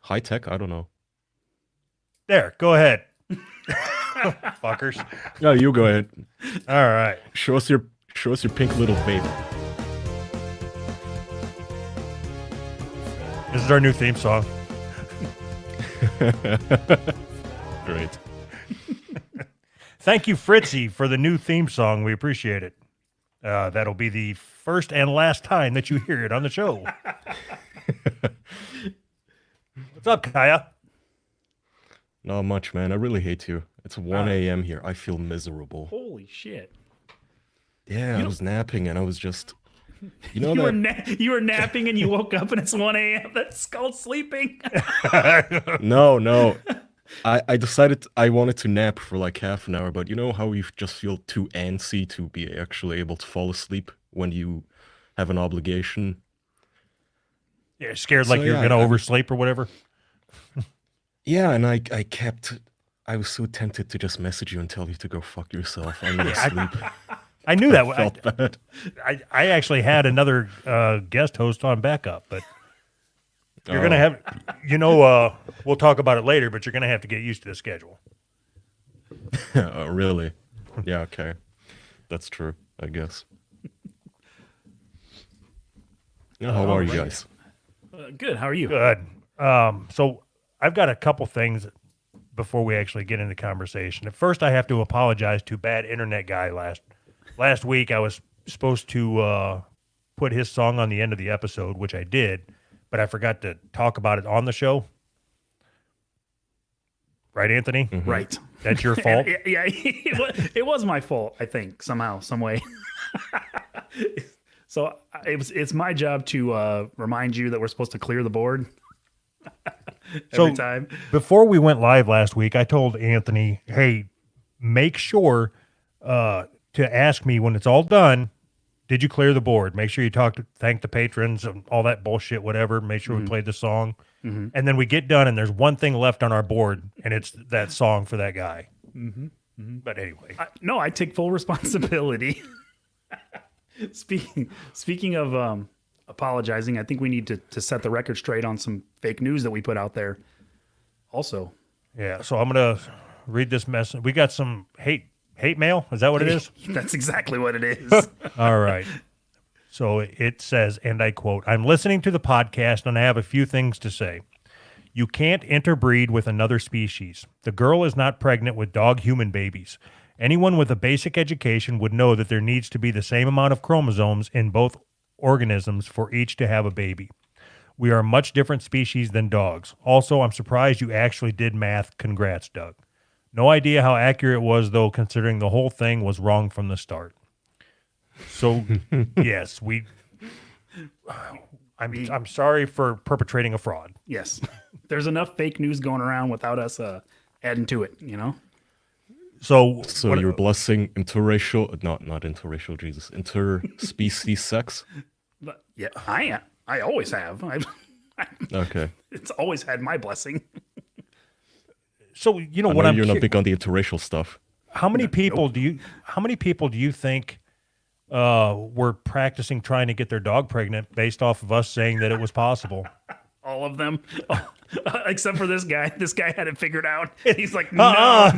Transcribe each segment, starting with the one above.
High tech? I don't know. There, go ahead. Fuckers. No, you go ahead. All right. Show us your pink little baby. This is our new theme song. Great. Thank you, Fritzy, for the new theme song. We appreciate it. That'll be the first and last time that you hear it on the show. What's up, Kaya? Not much, man. I really hate you. It's 1 a.m. here. I feel miserable. Holy shit. Yeah, I was napping and I was just... You know you were napping and you woke up and it's 1 a.m. That's called sleeping. No. I decided I wanted to nap for like half an hour, but you know how you just feel too antsy to be actually able to fall asleep when you have an obligation? Yeah, scared like you're going to oversleep or whatever? Yeah, and I was so tempted to just message you and tell you to go fuck yourself. I'm going to sleep. I knew that. I felt bad. I actually had another guest host on backup, but you're going to have, we'll talk about it later, but you're going to have to get used to the schedule. Oh, really? Yeah, okay. That's true, I guess. How are you guys? Good. How are you? Good. So I've got a couple things before we actually get into conversation. At first, I have to apologize to Bad Internet Guy. Last week, I was supposed to put his song on the end of the episode, which I did, but I forgot to talk about it on the show. Right, Anthony? Mm-hmm. Right. That's your fault? Yeah, it was my fault, I think, somehow, some way. So it's my job to remind you that we're supposed to clear the board every time. Before we went live last week, I told Anthony, hey, make sure to ask me when it's all done, did you clear the board? Make sure you thank the patrons and all that bullshit, whatever. Make sure we played the song. Mm-hmm. And then we get done and there's one thing left on our board and it's that song for that guy. Mm-hmm. Mm-hmm. But anyway. I take full responsibility. Speaking of apologizing, I think we need to set the record straight on some fake news that we put out there also. Yeah, so I'm going to read this message. We got some hate mail. Is that what it is? That's exactly what it is. All right. So it says, and I quote, I'm listening to the podcast and I have a few things to say. You can't interbreed with another species. The girl is not pregnant with dog-human babies. Anyone with a basic education would know that there needs to be the same amount of chromosomes in both organisms for each to have a baby. We are a much different species than dogs. Also, I'm surprised you actually did math. Congrats, Doug. No idea how accurate it was, though, considering the whole thing was wrong from the start. So, yes, I'm sorry for perpetrating a fraud. Yes. There's enough fake news going around without us adding to it, you know? So you're blessing interspecies sex? But yeah, I always have. Okay. It's always had my blessing. So what you're not big on the interracial stuff. How many people do you think were practicing trying to get their dog pregnant based off of us saying that it was possible? All of them, except for this guy. This guy had it figured out. He's like, no,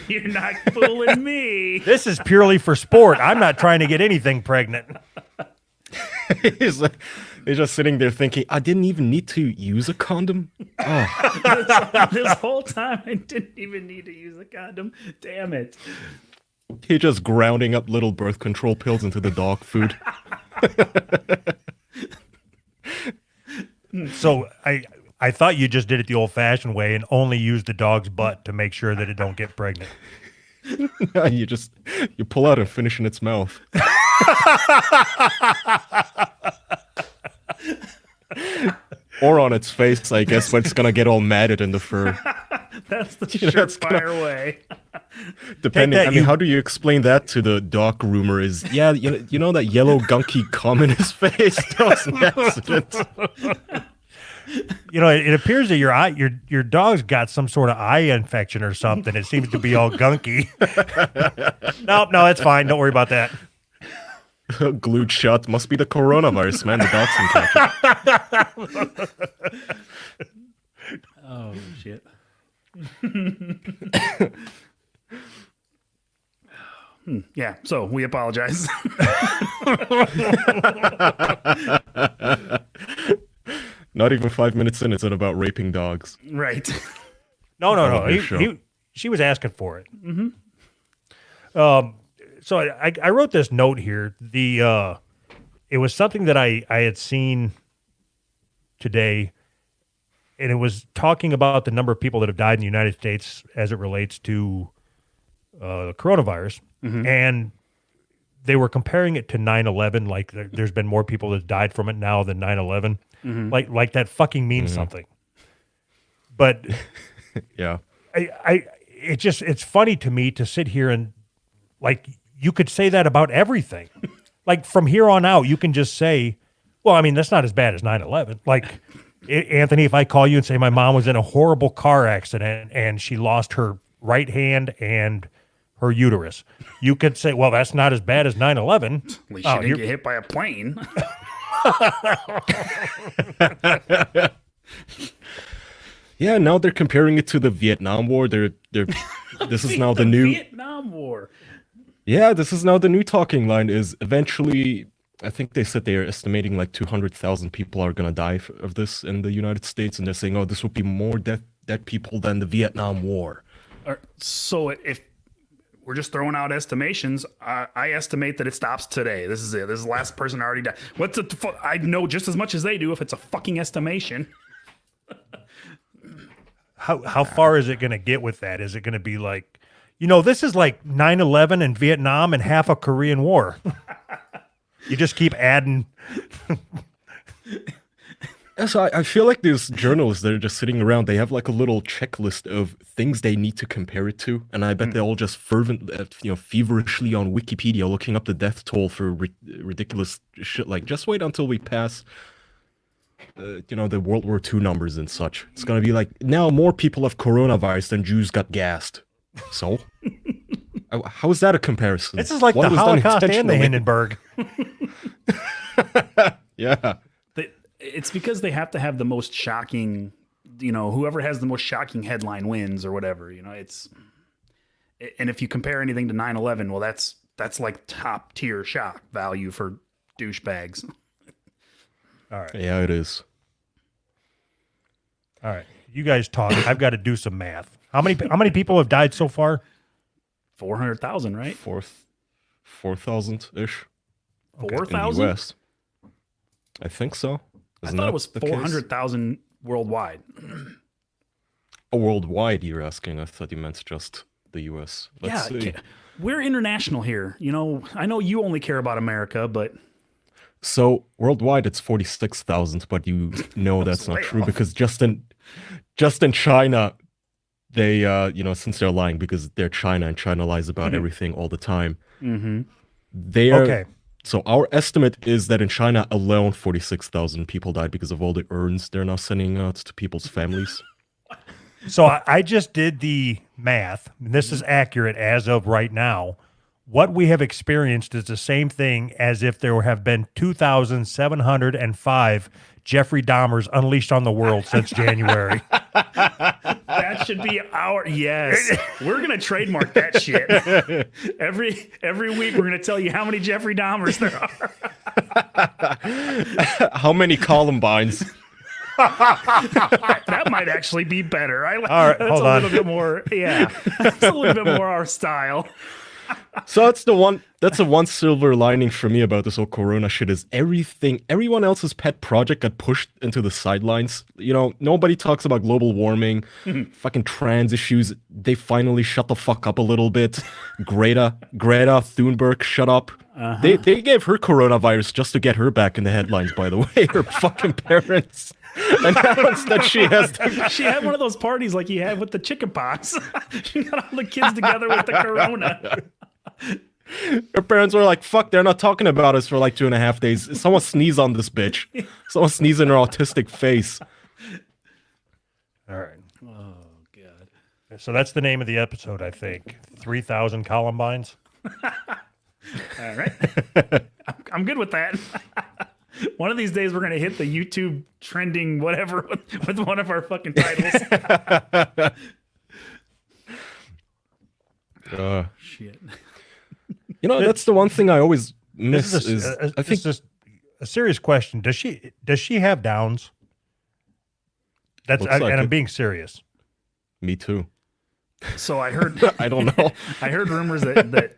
you're not fooling me. This is purely for sport. I'm not trying to get anything pregnant. He's just sitting there thinking, I didn't even need to use a condom. Oh. This whole time, I didn't even need to use a condom. Damn it. He's just grounding up little birth control pills into the dog food. So I thought you just did it the old-fashioned way and only used the dog's butt to make sure that it don't get pregnant. You pull out and finish in its mouth. Or on its face, I guess, when it's gonna get all matted in the fur. That's the surefire way. Depending, how do you explain that to the dog groomer? Is you know that yellow gunky cum in his face? That was an accident. It appears that your dog's got some sort of eye infection or something. It seems to be all gunky. No, it's fine. Don't worry about that. Glued shut. Must be the coronavirus, man. The dogs can catch it. shit. Yeah, so we apologize. Not even 5 minutes in, it's about raping dogs. Right. No. love your show. She was asking for it. Mm-hmm. So I wrote this note here. It was something that I had seen today, and it was talking about the number of people that have died in the United States as it relates to coronavirus. Mm-hmm. And they were comparing it to 9/11, like there's been more people that died from it now than 9/11. Mm-hmm. Like that fucking means something. But Yeah. it's funny to me to sit here and like you could say that about everything. Like from here on out, you can just say, well, I mean, that's not as bad as 9/11. Like Anthony, if I call you and say my mom was in a horrible car accident and she lost her right hand and her uterus, you could say, well, that's not as bad as 9/11. At least she didn't get hit by a plane. Yeah, now they're comparing it to the Vietnam War. This is now the new Vietnam War. Yeah, this is now the new talking line is eventually, I think they said they're estimating like 200,000 people are going to die of this in the United States. And they're saying, oh, this will be more dead people than the Vietnam War. So if we're just throwing out estimations, I estimate that it stops today. This is it. This is the last person already died. I know just as much as they do if it's a fucking estimation. How far is it going to get with that? Is it going to be like, this is like 9/11 and Vietnam and half a Korean War. You just keep adding. So I feel like these journalists that are just sitting around, they have like a little checklist of things they need to compare it to. And I bet they're all just feverishly on Wikipedia looking up the death toll for ridiculous shit. Like, just wait until we pass the World War II numbers and such. It's gonna be like, now more people have coronavirus than Jews got gassed. So, how is that a comparison? This is like One the was done Holocaust and the intentionally. Hindenburg. Yeah. It's because they have to have the most shocking, whoever has the most shocking headline wins or whatever, and if you compare anything to 9/11, well, that's like top tier shock value for douchebags. All right. Yeah, it is. All right. You guys talk. I've got to do some math. How many people have died so far? 400,000, right? 4,000-ish. 4,000? In the US. I think so. I thought it was 400,000 worldwide. Oh, worldwide, you're asking. I thought you meant just the US. Let's see. We're international here. I know you only care about America, but... So, worldwide, it's 46,000, but that's not true off. because just in China, they, since they're lying because they're China and China lies about everything all the time. Mm-hmm. Okay. So our estimate is that in China alone, 46,000 people died because of all the urns they're now sending out to people's families. So I just did the math. This is accurate as of right now. What we have experienced is the same thing as if there have been 2,705 Jeffrey Dahmers unleashed on the world since January. That should be yes. We're gonna trademark that shit. Every week we're gonna tell you how many Jeffrey Dahmers there are. How many Columbines? That might actually be better. All right, that's hold a on. little bit more. Yeah, that's a little bit more our style. So that's the one silver lining for me about this whole Corona shit is everyone else's pet project got pushed into the sidelines. Nobody talks about global warming, fucking trans issues. They finally shut the fuck up a little bit. Greta Thunberg, shut up. Uh-huh. They gave her coronavirus just to get her back in the headlines, by the way. Her fucking parents. Announced that she has She had one of those parties like you had with the chickenpox. She got all the kids together with the corona. Her parents were like, fuck, they're not talking about us for like 2.5 days. Someone sneeze on this bitch. Someone sneeze in her autistic face. All right. Oh, God. So that's the name of the episode, I think. 3,000 Columbines. All right. I'm good with that. One of these days, we're gonna hit the YouTube trending whatever with one of our fucking titles. Shit. You know, that's the one thing I always miss This is is I think just a serious question. Does she have Downs? That's Looks like and I'm it. being serious. me too. So I heard. I don't know. I heard rumors that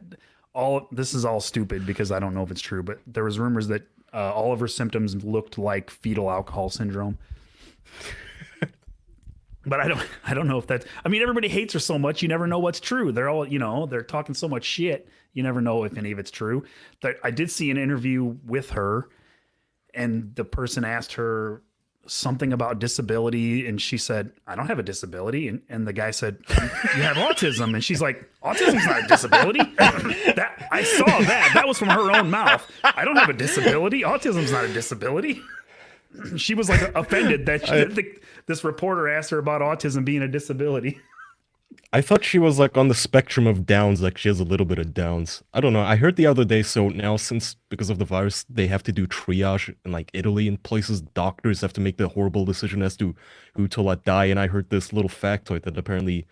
all this is all stupid because I don't know if it's true, but there was rumors that all of her symptoms looked like fetal alcohol syndrome. But I don't know if that's. I mean, everybody hates her so much. You never know what's true. They're all, they're talking so much shit. You never know if any of it's true. I did see an interview with her, and the person asked her something about disability, and she said, "I don't have a disability." And the guy said, "You have autism," and she's like, "Autism's not a disability." That I saw that. That was from her own mouth. "I don't have a disability. Autism's not a disability." She was like offended that this reporter asked her about autism being a disability. I thought she was like on the spectrum of Downs, like she has a little bit of Downs. I don't know. I heard the other day, so now because of the virus, they have to do triage in like Italy and places. Doctors have to make the horrible decision as to who to let die. And I heard this little factoid that apparently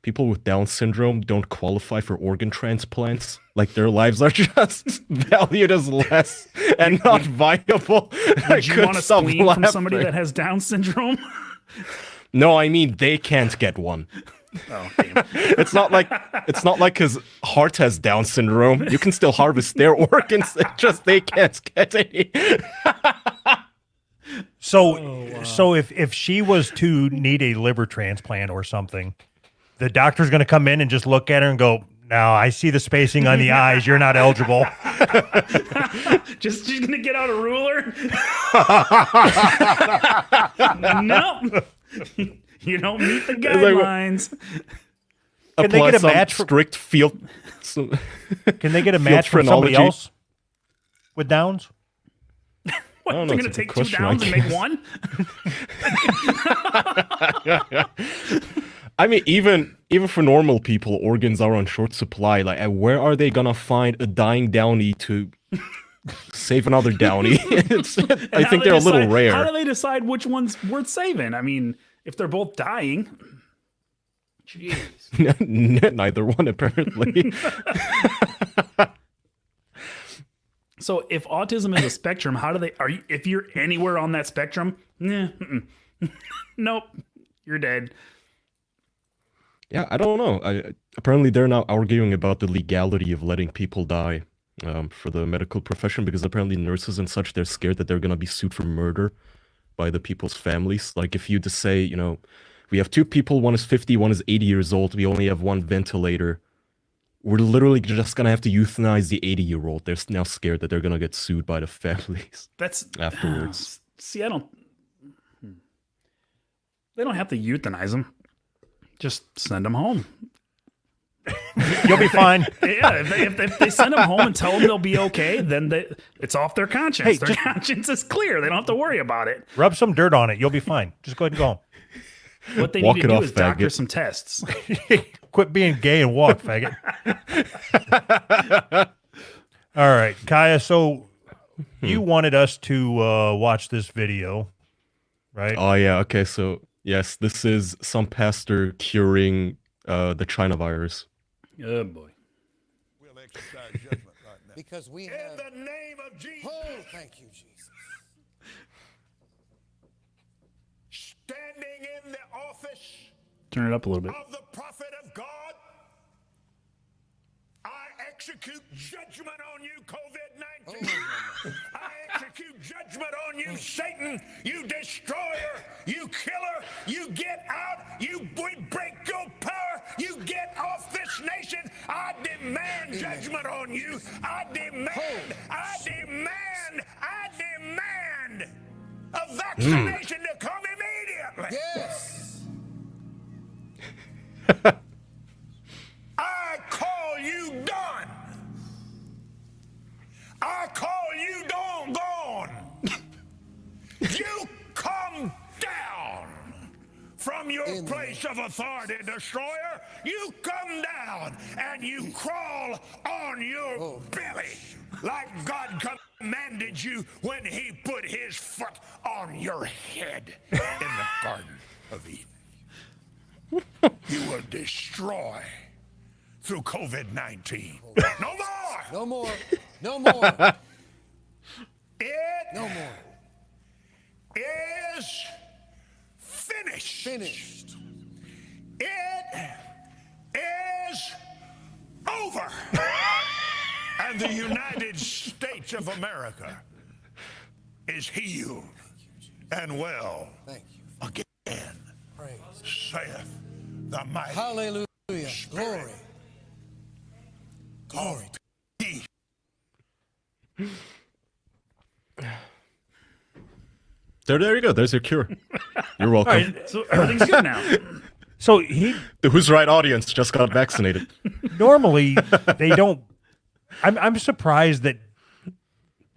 people with Down syndrome don't qualify for organ transplants. Like their lives are just valued as less and not viable. Would you want a spleen from somebody that has Down syndrome? No, I mean they can't get one. Oh, damn. It's not like his heart has Down syndrome. You can still harvest their organs. It's just they can't get any. So if she was to need a liver transplant or something, the doctor's going to come in and just look at her and go, "Now I see the spacing on the eyes. You're not eligible." She's gonna get out a ruler. No, you don't meet the guidelines. Can they get a some match for- strict field? Can they get a match from somebody phrenology. else with Downs? What, I don't they're know, gonna it's a take good 2 question, I downs and make guess. one? I mean, even for normal people, organs are on short supply. Like, where are they gonna find a dying Downy to save another Downy? I think they're a little rare. How do they decide which one's worth saving? I mean, if they're both dying, jeez. Neither one, apparently. So if autism is a spectrum, how do they? If you're anywhere on that spectrum, nope, you're dead. Yeah, I don't know. Apparently, they're now arguing about the legality of letting people die for the medical profession because apparently nurses and such, they're scared that they're going to be sued for murder by the people's families. Like if you just say, we have 2 people, one is 50, one is 80 years old, we only have 1 ventilator. We're literally just going to have to euthanize the 80-year-old. They're now scared that they're going to get sued by the families That's afterwards. See, I don't. They don't have to euthanize them. Just send them home. You'll be fine. Yeah, if they send them home and tell them they'll be okay, then it's off their conscience. Hey, Their conscience is clear. They don't have to worry about it. Rub some dirt on it. You'll be fine. Just go ahead and go home. What they Walk need it to do off, is doctor faggot. some tests. Quit being gay and walk, faggot. All right, Kaya. So you wanted us to watch this video, right? Oh, yeah. Okay, so, yes, this is some pastor curing the China virus. Oh, boy. We'll exercise judgment right now. Because we In have. the name of Jesus, Oh, thank you, Jesus. standing in the office Turn it up a little bit. of the prophet of God, I execute judgment on you, COVID-19. I execute judgment on you, Satan, you destroyer, you killer. You get out. We break your power. You get off this nation. I demand judgment on you. I demand a vaccination to come immediately. Yes. I call you done. I call you gone. You come down from your place of authority, destroyer. You come down and you crawl on your belly like God comes. commanded you when he put his foot on your head in the Garden of Eden. You will destroy through COVID-19. No more! No more. No more. It No more. is finished. Finished. It is over. And the United States of America is healed and well Thank you. again, Praise. saith the mighty Hallelujah. Glory. Glory. He. There you go. There's your cure. You're welcome. All right. So everything's good now. So he The Who's Right audience just got vaccinated. normally they don't. I'm surprised that,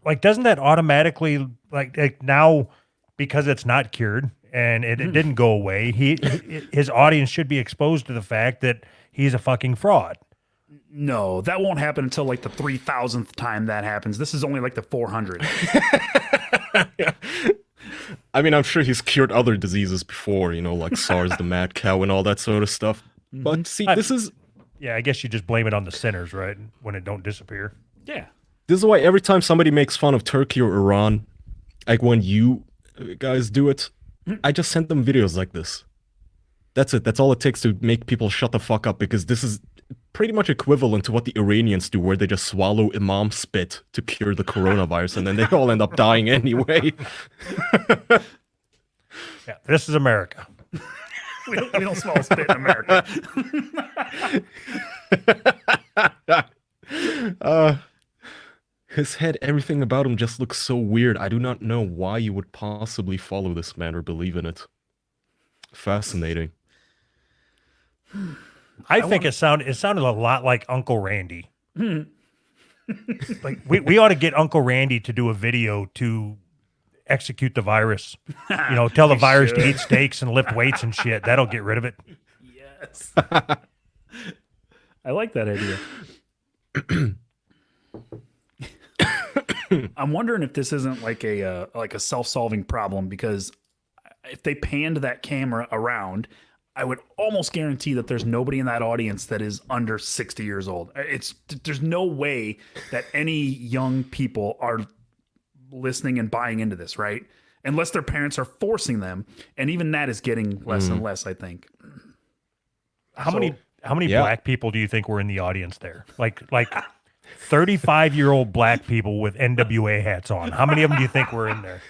like, doesn't that automatically like now, because it's not cured and it didn't go away, his audience should be exposed to the fact that he's a fucking fraud. No, that won't happen until like the 3,000th time that happens. This is only like the 400. I mean, I'm sure he's cured other diseases before, like SARS, the mad cow, and all that sort of stuff. But see, this is Yeah, I guess you just blame it on the sinners, right? When it don't disappear. Yeah. this is why every time somebody makes fun of Turkey or Iran, like when you guys do it, I just send them videos like this. That's it. That's all it takes to make people shut the fuck up, because this is pretty much equivalent to what the Iranians do, where they just swallow imam spit to cure the coronavirus, and then they all end up dying anyway. Yeah, this is America. We don't smell spit in America. His head, everything about him just looks so weird. I do not know why you would possibly follow this man or believe in it. Fascinating. I think it sounded a lot like Uncle Randy. Like we ought to get Uncle Randy to do a video to execute the virus. Tell the virus to eat steaks and lift weights and shit. That'll get rid of it. Yes. I like that idea. I'm wondering if this isn't like a self-solving problem, because if they panned that camera around, I would almost guarantee that there's nobody in that audience that is under 60 years old. There's no way that any young people are listening and buying into this, right? Unless their parents are forcing them, and even that is getting less and less, I think. How many Yeah. black people do you think were in the audience there? Like 35-year-old black people with NWA hats on. How many of them do you think were in there?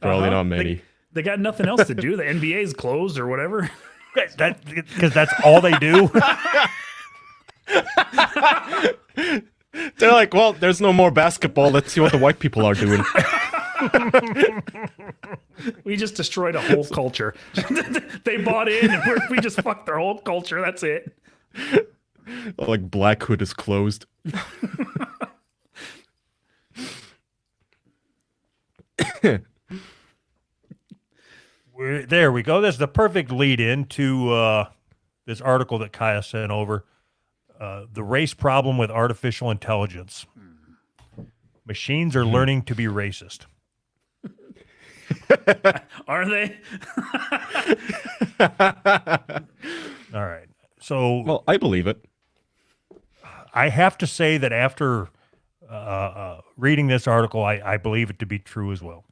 Probably not many. They got nothing else to do. The NBA is closed or whatever. Because that's all they do. They're like, well, there's no more basketball. Let's see what the white people are doing. We just destroyed a whole culture. They bought in and we just fucked their whole culture. That's it. Like Black Hood is closed. There we go. That's the perfect lead in to this article that Kaya sent over. The race problem with artificial intelligence. Machines are learning to be racist. Are they? All right. So Well, I believe it. I have to say that after reading this article, I believe it to be true as well.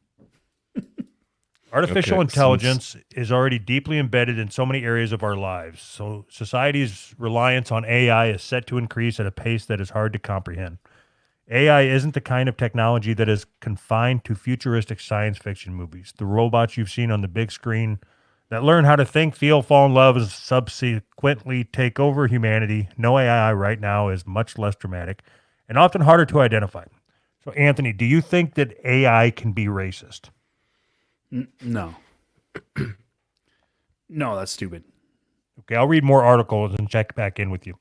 Artificial Okay, intelligence is already deeply embedded in so many areas of our lives. So society's reliance on AI is set to increase at a pace that is hard to comprehend. AI isn't the kind of technology that is confined to futuristic science fiction movies. The robots you've seen on the big screen that learn how to think, feel, fall in love, and subsequently take over humanity. No AI right now is much less dramatic and often harder to identify. So, Anthony, do you think that AI can be racist? No. No, that's stupid. Okay, I'll read more articles and check back in with you.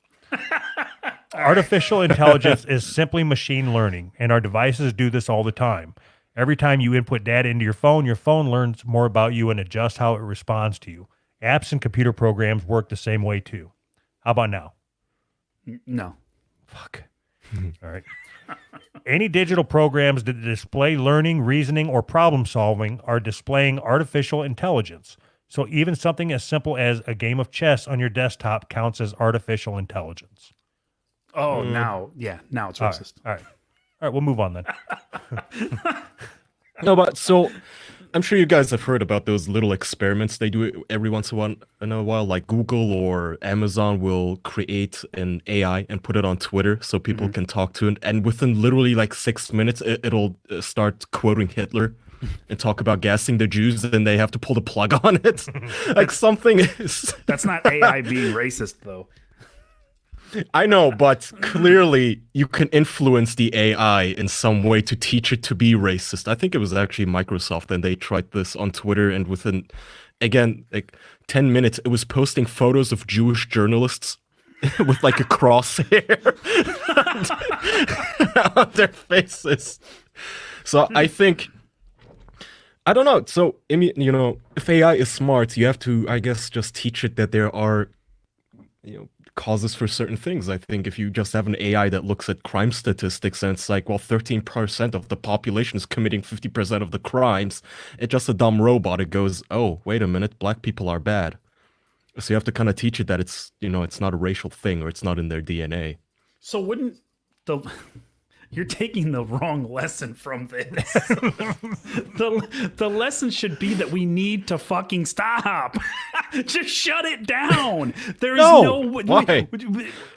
Artificial intelligence is simply machine learning, and our devices do this all the time. Every time you input data into your phone learns more about you and adjusts how it responds to you. Apps and computer programs work the same way too. How about now? No. Fuck. All right. Any digital programs that display learning, reasoning, or problem solving are displaying artificial intelligence. So even something as simple as a game of chess on your desktop counts as artificial intelligence. Oh, now it's All racist. right. All right, we'll move on then. No, but so I'm sure you guys have heard about those little experiments they do every once in a while, like Google or Amazon will create an AI and put it on Twitter so people can talk to it. And within literally like 6 minutes, it'll start quoting Hitler and talk about gassing the Jews, and they have to pull the plug on it. Like something is. That's not AI being racist, though. I know, but clearly you can influence the AI in some way to teach it to be racist. I think it was actually Microsoft, and they tried this on Twitter, and within, again, like 10 minutes, it was posting photos of Jewish journalists with like a crosshair on their faces. So I think, I don't know. So, I mean, you know, if AI is smart, you have to, I guess, just teach it that there are, you know, causes for certain things. I think if you just have an AI that looks at crime statistics and it's like, well, 13% of the population is committing 50% of the crimes, it's just a dumb robot. It goes, oh, wait a minute, black people are bad. So you have to kind of teach it that it's, you know, it's not a racial thing or it's not in their DNA. So wouldn't you're taking the wrong lesson from this. the lesson should be that we need to fucking stop. Just shut it down. There's No. no Why?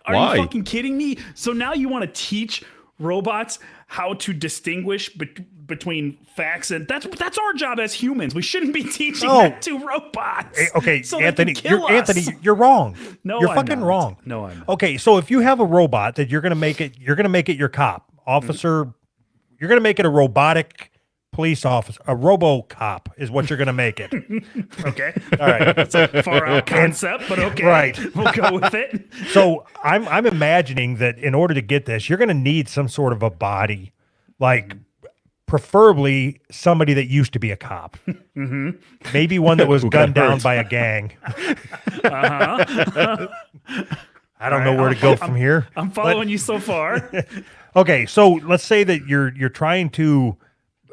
Are Why? you fucking kidding me? So now you want to teach robots how to distinguish between facts, and that's our job as humans. We shouldn't be teaching No. that to robots. Okay, so they Anthony, can kill us. you're wrong. No, you're I'm fucking not. wrong. No, I'm not. Okay, so if you have a robot that you're gonna make it your cop, officer, you're gonna make it a robotic police officer, a RoboCop is what you're gonna make it. Okay. All right. It's a far out concept, but okay. Right. We'll go with it. So I'm imagining that in order to get this, you're gonna need some sort of a body, like preferably somebody that used to be a cop. Maybe one that was Who gunned got down hurt. by a gang. I don't know where to go from here. I'm following you so far. Okay, so let's say that you're trying to.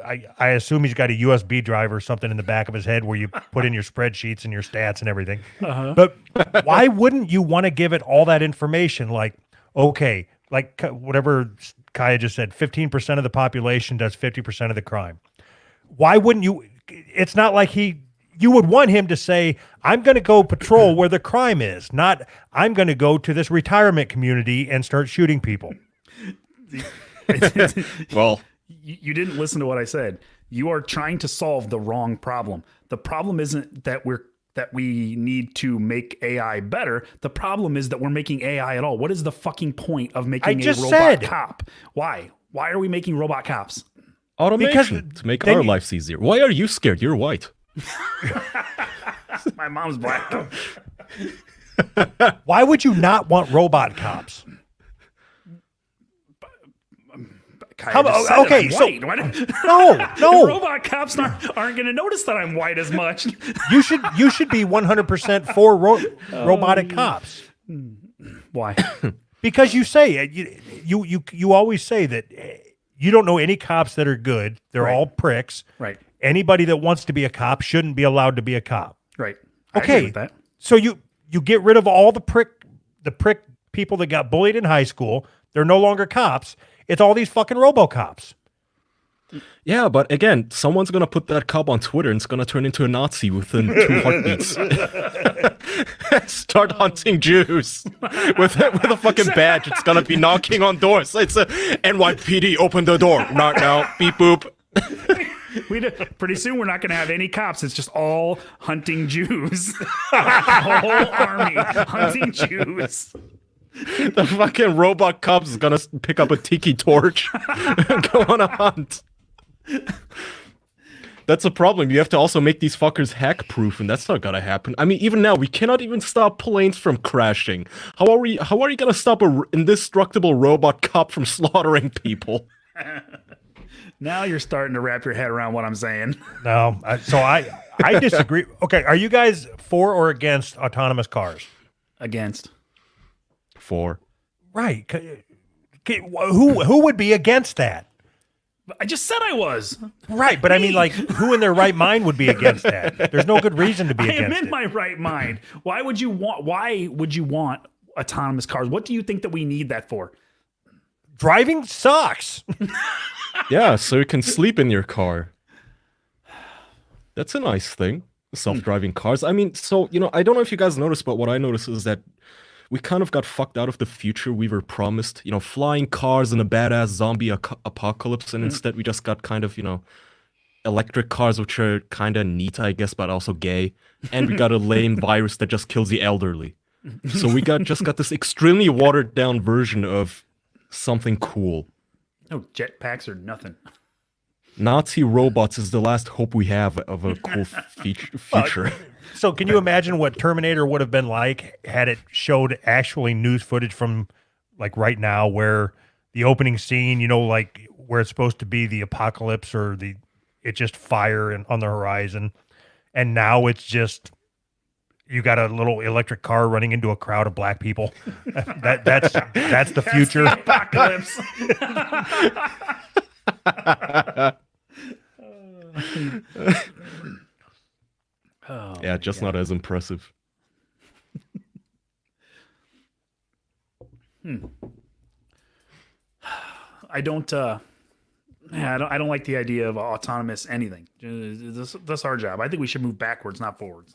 I assume he's got a USB drive or something in the back of his head where you put in your spreadsheets and your stats and everything. But why wouldn't you want to give it all that information? Like, okay, like whatever Kaya just said, 15% of the population does 50% of the crime. Why wouldn't you? It's not like you would want him to say, I'm going to go patrol where the crime is, not I'm going to go to this retirement community and start shooting people. Well, You didn't listen to what I said. You are trying to solve the wrong problem. The problem isn't that we need to make AI better. The problem is that we're making AI at all. What is the fucking point of making just a robot said. cop? Why? Why are we making robot cops? automation to make then our you- lives easier. Why are you scared? You're white. My mom's black. Why would you not want robot cops? Kaya How just about- said it, okay, I'm so- white. What? No. Robot cops aren't going to notice that I'm white as much. You should be 100% for robotic cops Why? because you say you always say that you don't know any cops that are good. They're Right. all pricks. Right. Anybody that wants to be a cop shouldn't be allowed to be a cop. Right. I agree Okay, with that. so you get rid of all the prick people that got bullied in high school. They're no longer cops. It's all these fucking RoboCops. Yeah, but again, someone's gonna put that cop on Twitter and it's gonna turn into a Nazi within 2 heartbeats. Start hunting Jews with a fucking badge. It's gonna be knocking on doors. It's a NYPD. Open the door. Knock now. Beep boop. Pretty soon we're not going to have any cops. It's just all hunting Jews. A whole army hunting Jews. The fucking robot cop's is gonna pick up a tiki torch and go on a hunt. That's a problem. You have to also make these fuckers hack proof, and that's not gonna happen. I mean, even now, we cannot even stop planes from crashing. How are you gonna stop a indestructible robot cop from slaughtering people? Now you're starting to wrap your head around what I'm saying. No, I disagree. Okay, are you guys for or against autonomous cars? Against. For Right. Okay, who would be against that? I just said I was. Right, but I mean, like, who in their right mind would be against that? There's no good reason to be I am against in it. my right mind. Why would you want autonomous cars? What do you think that we need that for? Driving sucks. Yeah, so you can sleep in your car. That's a nice thing. Self-driving cars. I mean, so, I don't know if you guys noticed, but what I noticed is that we kind of got fucked out of the future we were promised. Flying cars and a badass zombie apocalypse, and instead we just got kind of, electric cars, which are kind of neat, I guess, but also gay. And we got a lame virus that just kills the elderly. So we just got this extremely watered down version of something cool. No jetpacks or nothing. Nazi robots is the last hope we have of a cool future. So can you imagine what Terminator would have been like had it showed actually news footage from like right now where the opening scene, like where it's supposed to be the apocalypse or it's just fire on the horizon. And now it's just, you got a little electric car running into a crowd of black people. That's the future. Apocalypse. Yeah, just not as impressive. I don't like the idea of autonomous anything. That's our job. I think we should move backwards, not forwards.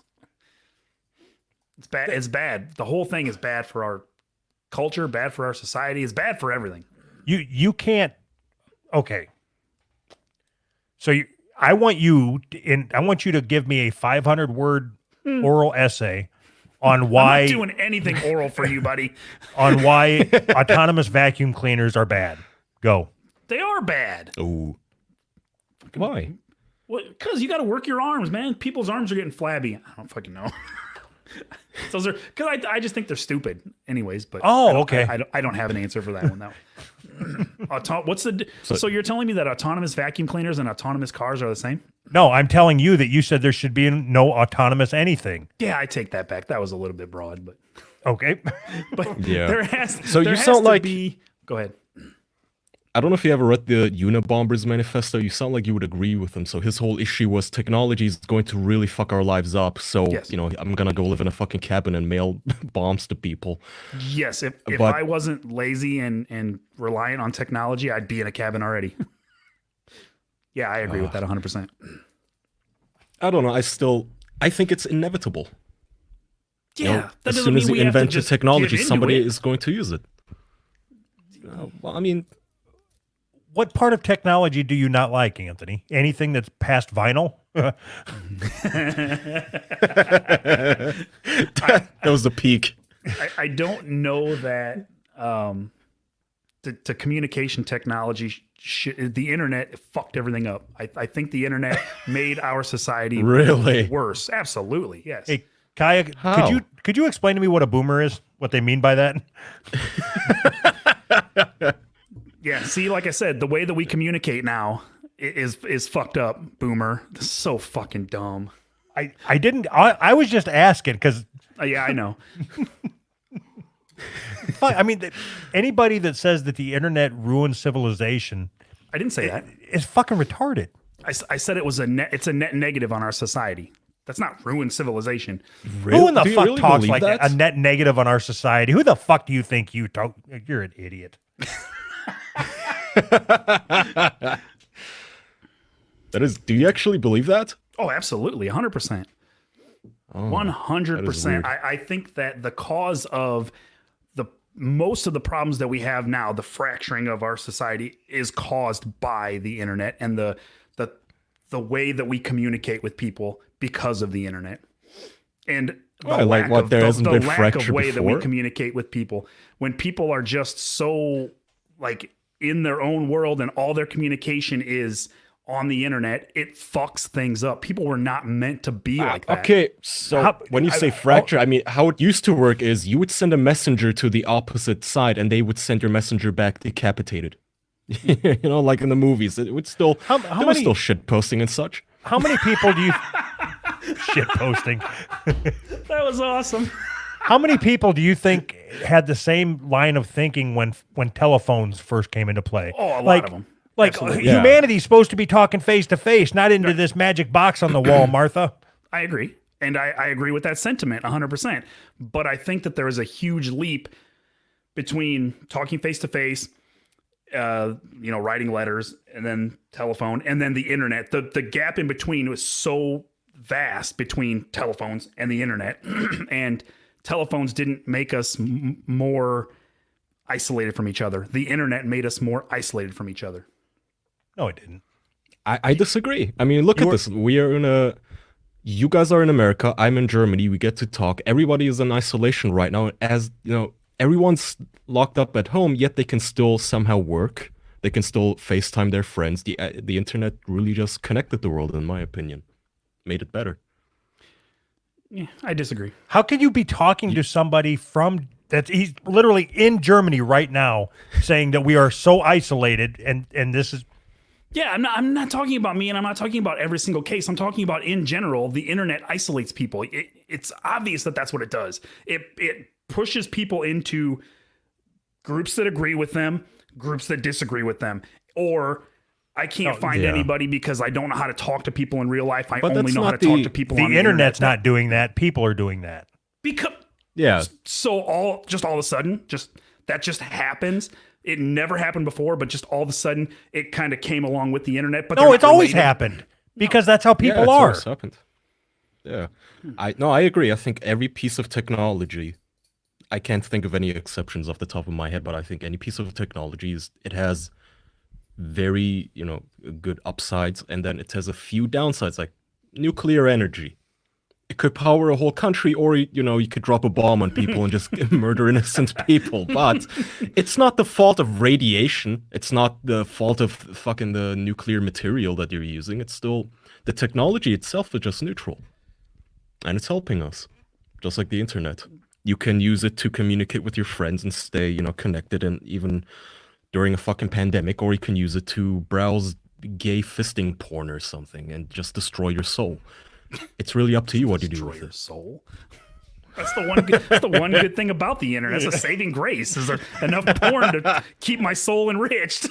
It's bad. It's bad. The whole thing is bad for our culture, bad for our society. It's bad for everything. You can't. Okay. So I want you to give me a 500-word oral essay on why I'm not doing anything oral for you, buddy. on why autonomous vacuum cleaners are bad. Go. They are bad. Oh. Why? Well, because you got to work your arms, man. People's arms are getting flabby. I don't fucking know. Those are because I just think they're stupid, anyways. But okay. I don't have an answer for that one. What's the? So you're telling me that autonomous vacuum cleaners and autonomous cars are the same? No, I'm telling you that you said there should be no autonomous anything. Yeah, I take that back. That was a little bit broad, but Okay. but Yeah. there has. So there you has sound to like- be. Go ahead. I don't know if you ever read the Unabomber's manifesto. You sound like you would agree with him. So his whole issue was technology is going to really fuck our lives up. So, Yes. I'm going to go live in a fucking cabin and mail bombs to people. Yes, if But- I wasn't lazy and reliant on technology, I'd be in a cabin already. Yeah, I agree with that 100%. I don't know. I think it's inevitable. Yeah, that as doesn't soon as mean you we have to invent the just technology, give into somebody it. is going to use it. Well, I mean, What part of technology do you not like, Anthony? Anything that's past vinyl? that was the peak. I don't know that the communication technology, the internet fucked everything up. I think the internet made our society Really? worse. Absolutely, yes. Hey, Kaya, How? could you explain to me what a boomer is? What they mean by that? Yeah, see, like I said, the way that we communicate now is fucked up, boomer. This is so fucking dumb. I was just asking because Yeah, I know. I mean, anybody that says that the internet ruined civilization I didn't say that. is fucking retarded. I said it's a net negative on our society. That's not ruin civilization. Who in the Do you fuck really talks believe like that? a net negative on our society? Who the fuck do you think you talk? You're an idiot. That is, do you actually believe that? Oh, absolutely, 100%. That 100%. is weird. I think that the cause of most of the problems that we have now, the fracturing of our society, is caused by the internet and the way that we communicate with people because of the internet. And the Why, like what, there hasn't been lack of fracture way that we before? communicate with people. When people are just so like in their own world and all their communication is on the internet, it fucks things up. People were not meant to be like that. Okay, so when you say fracture, I mean, how it used to work is you would send a messenger to the opposite side and they would send your messenger back decapitated. Like in the movies. It would still, How there was many- still shit posting and such. How many people do you shit posting? That was awesome. How many people do you think had the same line of thinking when telephones first came into play? Oh, a lot of them. Like Absolutely. Yeah. humanity's supposed to be talking face to face, not into this magic box on the wall, Martha. I agree. And I agree with that sentiment 100%. But I think that there is a huge leap between talking face to face, writing letters, and then telephone, and then the internet. The gap in between was so vast between telephones and the internet. And telephones didn't make us more isolated from each other. The internet made us more isolated from each other. No, it didn't. I disagree. I mean, look at this. You guys are in America. I'm in Germany. We get to talk. Everybody is in isolation right now. As you know, everyone's locked up at home, yet they can still somehow work. They can still FaceTime their friends. The internet really just connected the world, in my opinion. Made it better. Yeah, I disagree. How can you be talking to somebody he's literally in Germany right now saying that we are so isolated and this is Yeah, I'm not talking about me, and I'm not talking about every single case. I'm talking about in general, the internet isolates people. It's obvious that that's what it does. It pushes people into groups that agree with them, groups that disagree with them, or I can't find yeah. anybody because I don't know how to talk to people in real life. I But only that's know how to not talk the- to people the on the internet's internet. not doing that. People are doing that. Because Yeah. so all of a sudden, that just happens. It never happened before, but just all of a sudden, it kind of came along with the internet. But No, they're it's not always related. happened because that's how people yeah, it's are. always happened. Yeah. I agree. I think every piece of technology, I can't think of any exceptions off the top of my head, but I think any piece of technology it has very, good upsides, and then it has a few downsides, like nuclear energy. It could power a whole country, or you could drop a bomb on people and just murder innocent people. But it's not the fault of radiation. It's not the fault of fucking the nuclear material that you're using. It's still the technology itself is just neutral, and it's helping us, just like the internet. You can use it to communicate with your friends and stay, connected, and even during a fucking pandemic, or you can use it to browse gay fisting porn or something and just destroy your soul. It's really up to you what you do Destroy with your it. soul. That's the one good thing about the internet. It's a saving grace. Is there enough porn to keep my soul enriched?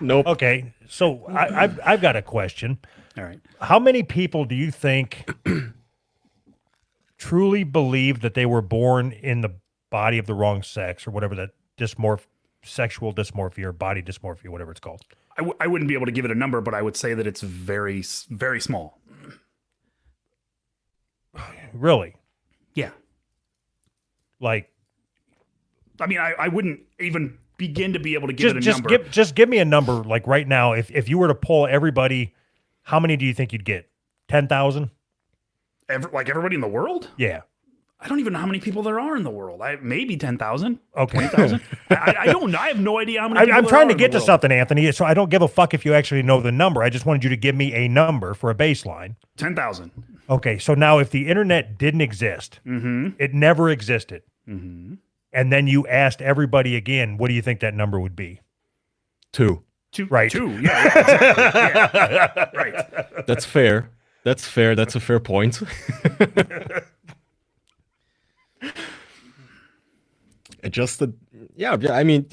Nope. Okay, so I've got a question. All right. How many people do you think truly believe that they were born in the body of the wrong sex, or whatever that sexual dysmorphia or body dysmorphia, whatever it's called? I wouldn't be able to give it a number, but I would say that it's very, very small. Really? Yeah. Like, I mean, I wouldn't even begin to be able to give it a number. give me a number. Like right now, if you were to poll everybody, how many do you think you'd get? 10,000? Like everybody in the world? Yeah. I don't even know how many people there are in the world. Maybe 10,000. Okay. 20,000. I don't know. I have no idea how many people I'm there trying are to in get the to world. something, Anthony. So I don't give a fuck if you actually know the number. I just wanted you to give me a number for a baseline. 10,000. Okay, so now if the internet didn't exist, it never existed, and then you asked everybody again, what do you think that number would be? 2. Right. Two. Yeah, exactly. Yeah. Right. That's fair. That's fair. That's a fair point. I mean,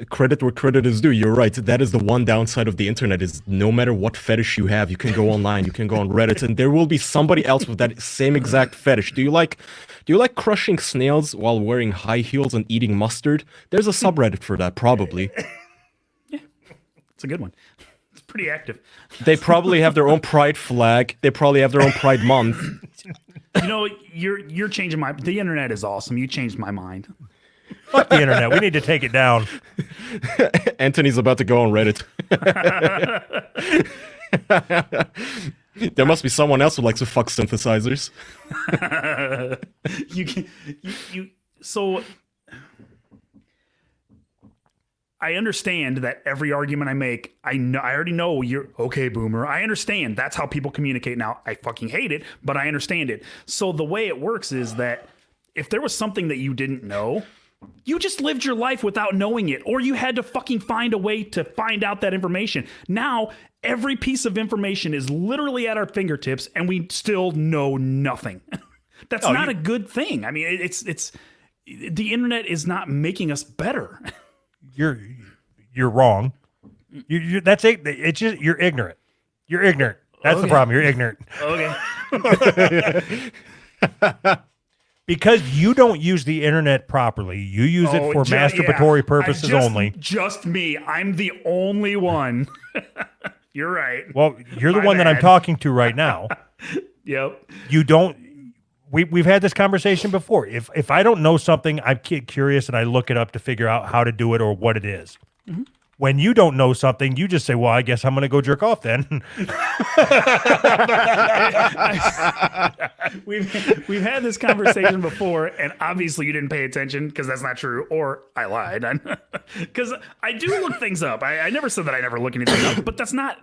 credit where credit is due. You're right. That is the one downside of the internet is no matter what fetish you have, you can go online, you can go on Reddit, and there will be somebody else with that same exact fetish. Do you like crushing snails while wearing high heels and eating mustard? There's a subreddit for that, probably. It's a good one. It's pretty active. They probably have their own pride flag. They probably have their own pride month. You're changing the internet is awesome. You changed my mind. Fuck the internet. We need to take it down. Anthony's about to go on Reddit. There must be someone else who likes to fuck synthesizers. So I understand that every argument I make, I already know you're okay, boomer. I understand that's how people communicate now. I fucking hate it, but I understand it. So the way it works is that if there was something that you didn't know, You just lived your life without knowing it, or you had to fucking find a way to find out that information. Now, every piece of information is literally at our fingertips, and we still know nothing. That's not a good thing. I mean, it's the internet is not making us better. You're wrong. That's it. It's just you're ignorant. You're ignorant. That's the problem. You're ignorant. Okay. Because you don't use the internet properly. You use it for masturbatory purposes only. Just me. I'm the only one. You're right. Well, you're the My one that I'm bad. talking to right now. Yep. You don't. We've had this conversation before. If I don't know something, I'm curious and I look it up to figure out how to do it or what it is. Mm-hmm. When you don't know something, you just say, "Well, I guess I'm going to go jerk off then." We've had this conversation before, and obviously you didn't pay attention because that's not true, or I lied. Because I do look things up. I never said that I never look anything up, but that's not.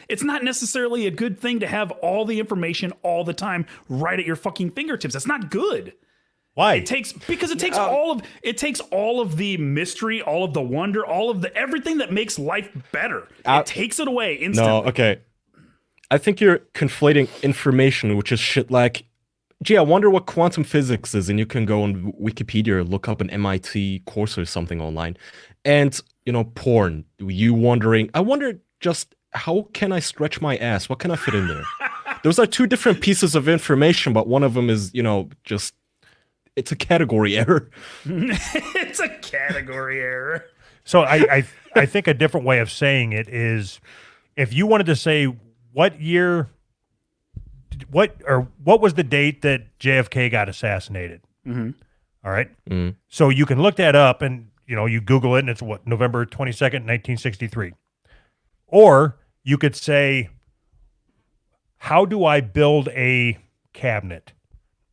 It's not necessarily a good thing to have all the information all the time right at your fucking fingertips. That's not good. Why? It takes all of the mystery, all of the wonder, all of the everything that makes life better. It takes it away instantly. No, okay. I think you're conflating information, which is shit like, gee, I wonder what quantum physics is, and you can go on Wikipedia, look up an MIT course or something online, and, porn. You wondering, I wonder just, how can I stretch my ass? What can I fit in there? Those are two different pieces of information, but one of them is, just... It's a category error. It's a category error. So I think a different way of saying it is, if you wanted to say what year, what was the date that JFK got assassinated? Mm-hmm. All right. Mm-hmm. So you can look that up and, you Google it and it's November 22nd, 1963. Or you could say, how do I build a cabinet?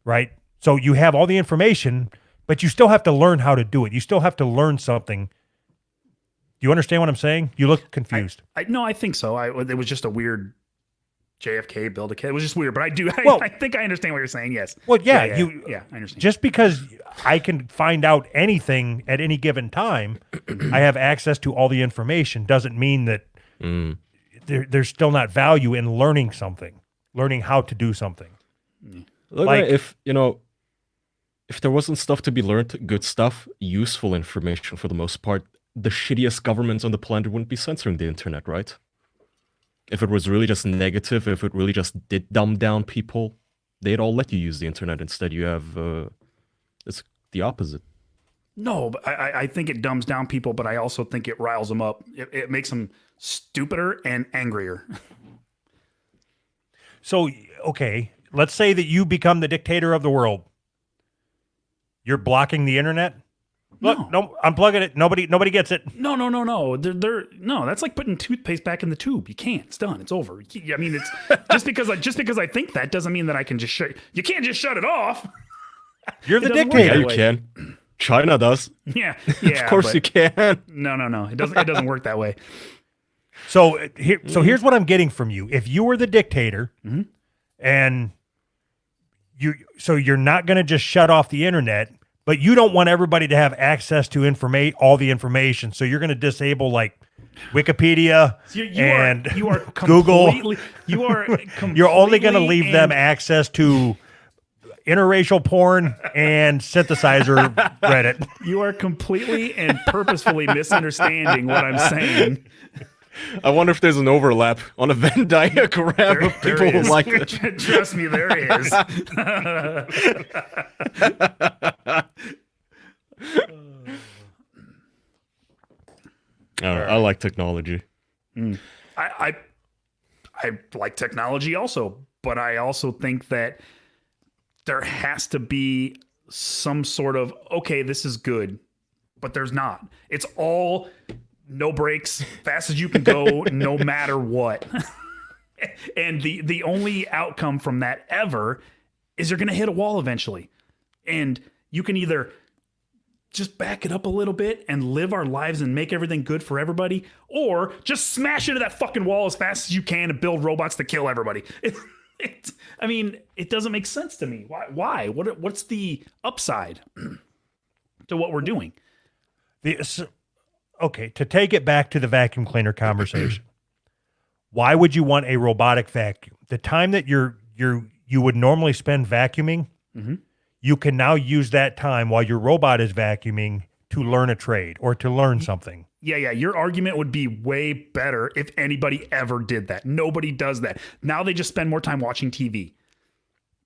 Right. So you have all the information, but you still have to learn how to do it. You still have to learn something. Do you understand what I'm saying? You look confused. No, I think so. It was just a weird JFK build a kit. It was just weird, but I think I understand what you're saying. Yes. Well, yeah, I understand. Just because I can find out anything at any given time, I have access to all the information, doesn't mean that there's still not value in learning something, learning how to do something. Look, Like- if there wasn't stuff to be learned, good stuff, useful information for the most part, the shittiest governments on the planet wouldn't be censoring the internet, right? If it was really just negative, if it really just did dumb down people, they'd all let you use the internet. Instead, you have it's the opposite. No, but I think it dumbs down people, but I also think it riles them up. It makes them stupider and angrier. So, okay, let's say that you become the dictator of the world. You're blocking the internet? Look, no, unplugging it. Nobody gets it. No. No, that's like putting toothpaste back in the tube. You can't. It's done. It's over. I mean, it's just because I think that doesn't mean that I can just shut. You can't just shut it off. You're the It doesn't work dictator. that You way. can. China does. Yeah. Of course but you can. No. It doesn't work that way. So here's what I'm getting from you. If you were the dictator, and you're not going to just shut off the internet, but you don't want everybody to have access to all the information. So you're going to disable like Wikipedia You are Google. completely- You are. You're only going to completely leave them and- access to interracial porn and synthesizer Reddit. You are completely and purposefully misunderstanding what I'm saying. I wonder if there's an overlap on a Venn diagram of There people who is. like it. Trust me, there is. I like technology. I like technology also, but I also think that there has to be some sort of, okay, this is good, but there's not. It's all no brakes, fast as you can go, no matter what. And the only outcome from that ever is you're going to hit a wall eventually. And you can either just back it up a little bit and live our lives and make everything good for everybody, or just smash into that fucking wall as fast as you can and build robots to kill everybody. I mean, it doesn't make sense to me. Why? What's the upside to what we're doing. Okay, to take it back to the vacuum cleaner conversation, why would you want a robotic vacuum? The time that you would normally spend vacuuming, you can now use that time while your robot is vacuuming to learn a trade or to learn something. Yeah. Your argument would be way better if anybody ever did that. Nobody does that. Now they just spend more time watching TV.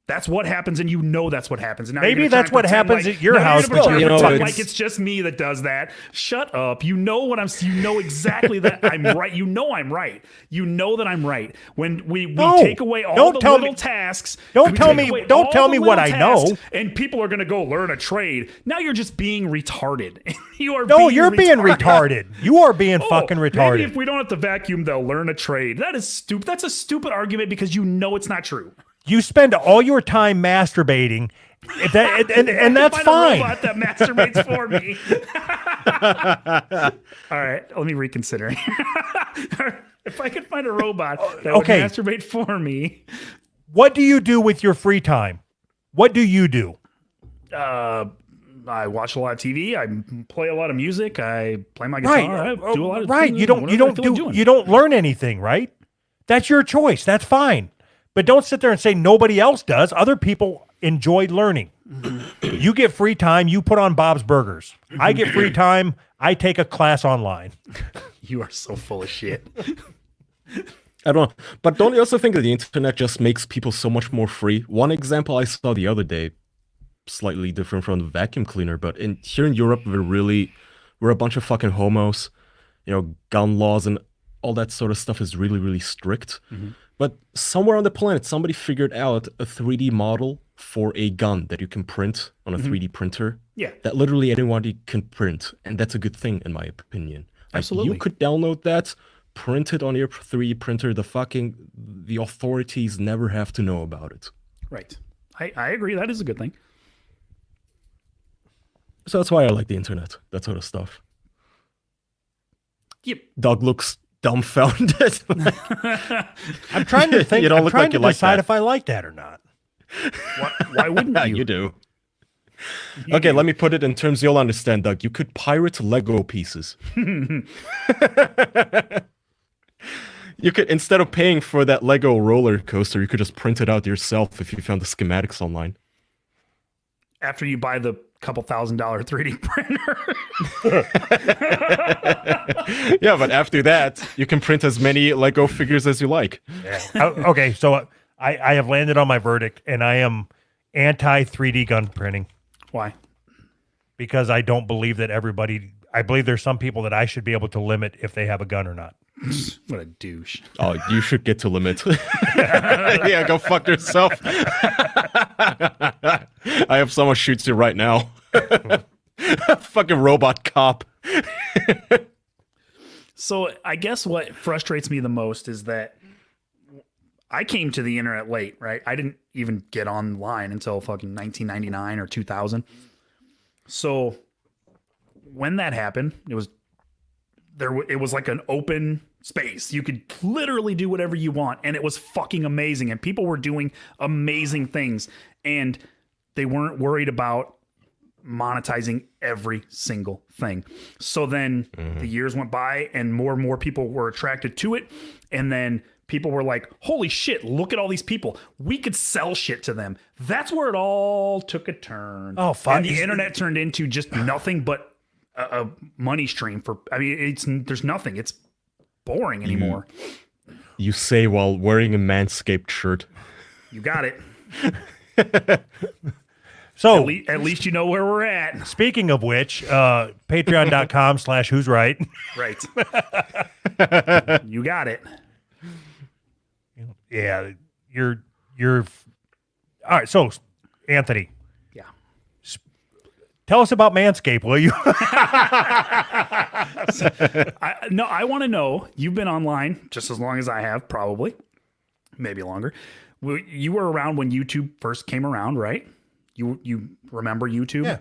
That's what happens, and you know that's what happens. And now Maybe you're gonna that's try and what pretend happens like, at your now you're house, gonna but pretend you know, like it's- it's just me that does that. Shut up. You know what you know exactly that I'm right. You know I'm right. You know that I'm right. When we No, take away all don't the tell little me- tasks. don't we tell take me- away don't all tell the me what little I know. tasks, and people are gonna go learn a trade. Now you're just being retarded. You are No, you're being retarded. You are being Oh, fucking Maybe retarded. if we don't have to vacuum, they'll learn a trade. That is stupid. That's a stupid argument because you know it's not true. You spend all your time masturbating, and that's Find fine. a robot that masturbates for me. All right, let me reconsider. If I could find a robot that Okay. would masturbate for me, What do you do with your free time? What do you do? I watch a lot of TV. I play a lot of music. I play my guitar. I do a lot of right. things, You don't whatever I feel like do doing. you don't learn anything, right? That's your choice. That's fine. But don't sit there and say nobody else does. Other people enjoy learning. You get free time, you put on Bob's Burgers. I get free time, I take a class online. You are so full of shit. I don't know. But don't you also think that the internet just makes people so much more free? One example I saw the other day, slightly different from the vacuum cleaner, but here in Europe, we're a bunch of fucking homos. You know, gun laws and all that sort of stuff is really, really strict. But somewhere on the planet, somebody figured out a 3D model for a gun that you can print on a 3D printer. Yeah. That literally anybody can print. And that's a good thing, in my opinion. Like, Absolutely. you could download that, print it on your 3D printer. The authorities never have to know about it. Right. I agree. That is a good thing. So that's why I like the internet, that sort of stuff. Yep. Doug looks dumbfounded. I'm trying to think. You don't I'm look trying like to you like decide that. if I like that or not. Why wouldn't you? You do. Okay, let me put it in terms you'll understand, Doug. You could pirate Lego pieces. You could, instead of paying for that Lego roller coaster, you could just print it out yourself if you found the schematics online. After you buy the couple $1,000 3D printer. Yeah, but after that, you can print as many Lego figures as you like. Okay, so I have landed on my verdict, and I am anti 3D gun printing Why? because I don't believe that everybody. I believe there's some people that I should be able to limit if they have a gun or not. What a douche. Oh, you should get to limit. Yeah, go fuck yourself. I have someone shoots you right now. Fucking robot cop. So I guess what frustrates me the most is that I came to the internet late, right? I didn't even get online until fucking 1999 or 2000. So when that happened, it was like an open space. You could literally do whatever you want, and it was fucking amazing. And people were doing amazing things, and they weren't worried about monetizing every single thing. So then the years went by, and more people were attracted to it, and then people were like, holy shit, look at all these people. We could sell shit to them. That's where it all took a turn. Oh, fuck. And the internet turned into just nothing but a money stream for, I mean, there's nothing. It's boring anymore. You say while wearing a Manscaped shirt. You got it. So At least you know where we're at. speaking of which, patreon.com/who's right. Right. You got it. Yeah, you're all right. So Anthony, Yeah. tell us about Manscaped, will you? I want to know, you've been online just as long as I have, probably, maybe longer. You were around when YouTube first came around, right? You remember YouTube? Yeah.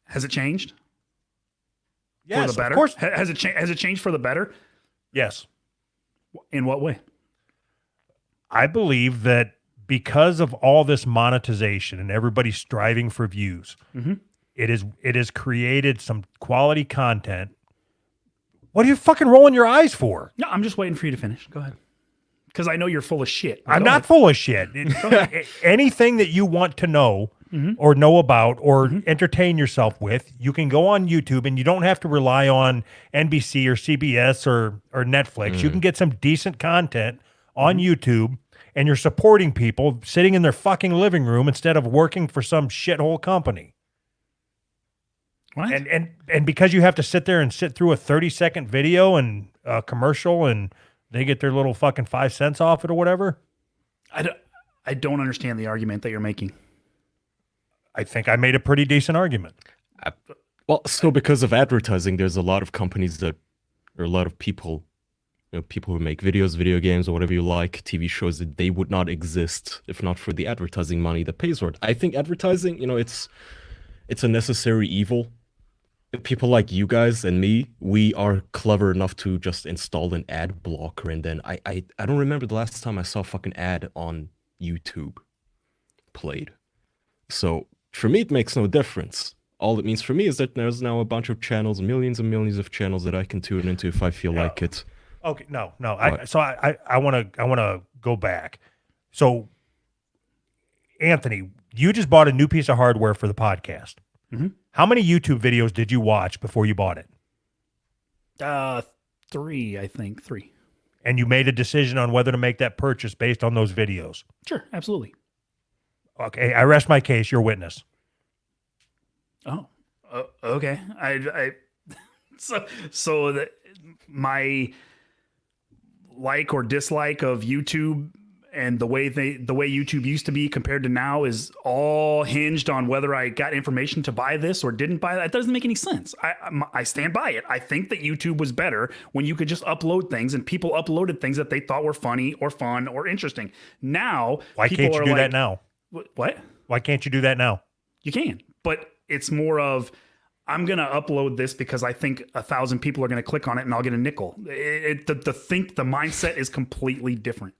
Has it changed Yes, for the better? of course. Has it changed for the better? Yes, In what way? I believe that because of all this monetization and everybody striving for views, it has created some quality content. What are you fucking rolling your eyes for? No, I'm just waiting for you to finish. Go ahead. Because I know you're full of shit. I'm Go not ahead. full of shit. Anything that you want to know or know about or entertain yourself with, you can go on YouTube, and you don't have to rely on NBC or CBS or Netflix. You can get some decent content on YouTube, and you're supporting people sitting in their fucking living room instead of working for some shithole company. What? And because you have to sit there and sit through a 30-second video and a commercial, and they get their little fucking 5 cents off it or whatever. I don't understand the argument that you're making. I think I made a pretty decent argument. Well, so because of advertising, there's a lot of companies that, or a lot of people, people who make videos, video games, or whatever you like, TV shows, that they would not exist if not for the advertising money that pays for it. I think advertising, it's a necessary evil. People like you guys and me, we are clever enough to just install an ad blocker, and then I don't remember the last time I saw a fucking ad on YouTube played. So for me, it makes no difference. All it means for me is that there's now a bunch of channels, millions and millions of channels that I can tune into if I feel like it. Okay, no. I want to go back. So, Anthony, you just bought a new piece of hardware for the podcast. Mm-hmm. How many YouTube videos did you watch before you bought it? 3, I think. 3. And you made a decision on whether to make that purchase based on those videos. Sure, absolutely. Okay, I rest my case. You're witness. Oh, okay. I so that my like or dislike of YouTube and the way YouTube used to be compared to now is all hinged on whether I got information to buy this or didn't buy that. It doesn't make any sense. I stand by it. I think that YouTube was better when you could just upload things, and people uploaded things that they thought were funny or fun or interesting. Now, Why people can't you are do like, that now? What? Why can't you do that now? You can, but it's more of, I'm going to upload this because I think 1,000 people are going to click on it and I'll get a nickel. The mindset is completely different.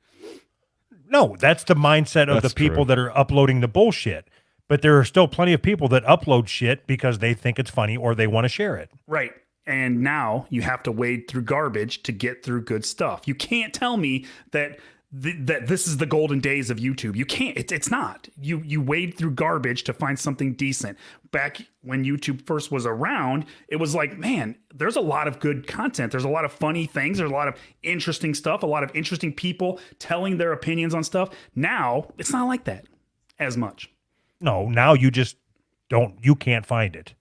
No, that's the mindset of That's the people true. that are uploading the bullshit. But there are still plenty of people that upload shit because they think it's funny or they want to share it. Right. And now you have to wade through garbage to get through good stuff. You can't tell me that that this is the golden days of YouTube. You can't. It's not. You wade through garbage to find something decent. Back when YouTube first was around, it was like, man, there's a lot of good content. There's a lot of funny things. There's a lot of interesting stuff. A lot of interesting people telling their opinions on stuff. Now it's not like that as much. No, now you just don't. You can't find it.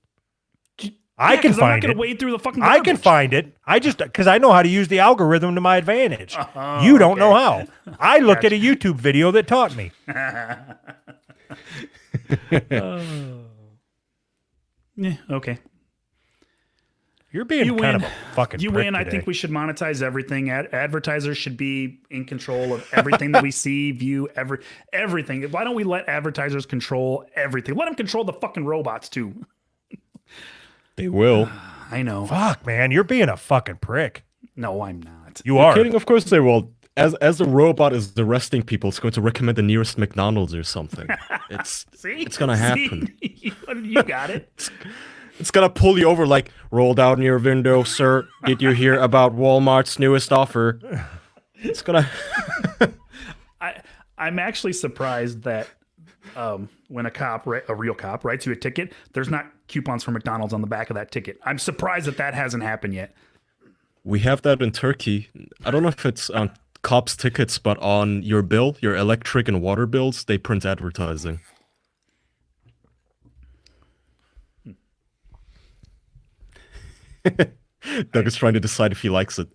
I can I'm not find gonna it. wade through the fucking I can garbage. find it. I just because I know how to use the algorithm to my advantage. You don't know how. I looked at a YouTube video that taught me. Yeah, okay. You're being You kind win. of a fucking. You prick win. I today. think we should monetize everything. Advertisers should be in control of everything that we see, view, everything. Why don't we let advertisers control everything? Let them control the fucking robots too. They will. I know. Fuck, man, you're being a fucking prick. No, I'm not. You are. Kidding, of course they will. As the robot is arresting people, it's going to recommend the nearest McDonald's or something. See, It's gonna happen. See? You got it. It's gonna pull you over like, roll down your window, sir. Did you hear about Walmart's newest offer? It's gonna. I'm actually surprised that when a real cop writes you a ticket, there's not coupons for McDonald's on the back of that ticket. I'm surprised that hasn't happened yet. We have that in Turkey. I don't know if it's on cops' tickets, but on your bill, your electric and water bills, they print advertising. Doug is trying to decide if he likes it.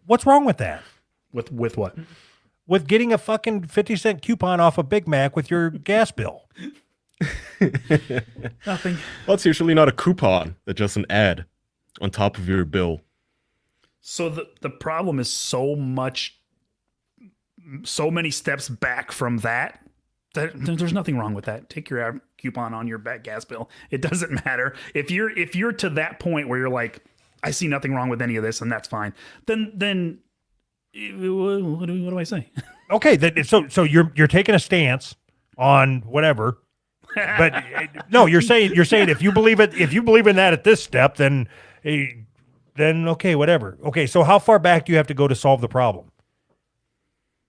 What's wrong with that? With what? With getting a fucking 50-cent coupon off a Big Mac with your gas bill. Nothing. Well, it's usually not a coupon, it's just an ad on top of your bill. So the problem is so many steps back from that. There's nothing wrong with that. Take your coupon on your gas bill. It doesn't matter. If you're to that point where you're like, I see nothing wrong with any of this, and that's fine. Then What do I say? Okay, so you're taking a stance on whatever, but no, you're saying if you believe in that at this step, then okay, whatever. Okay, so how far back do you have to go to solve the problem?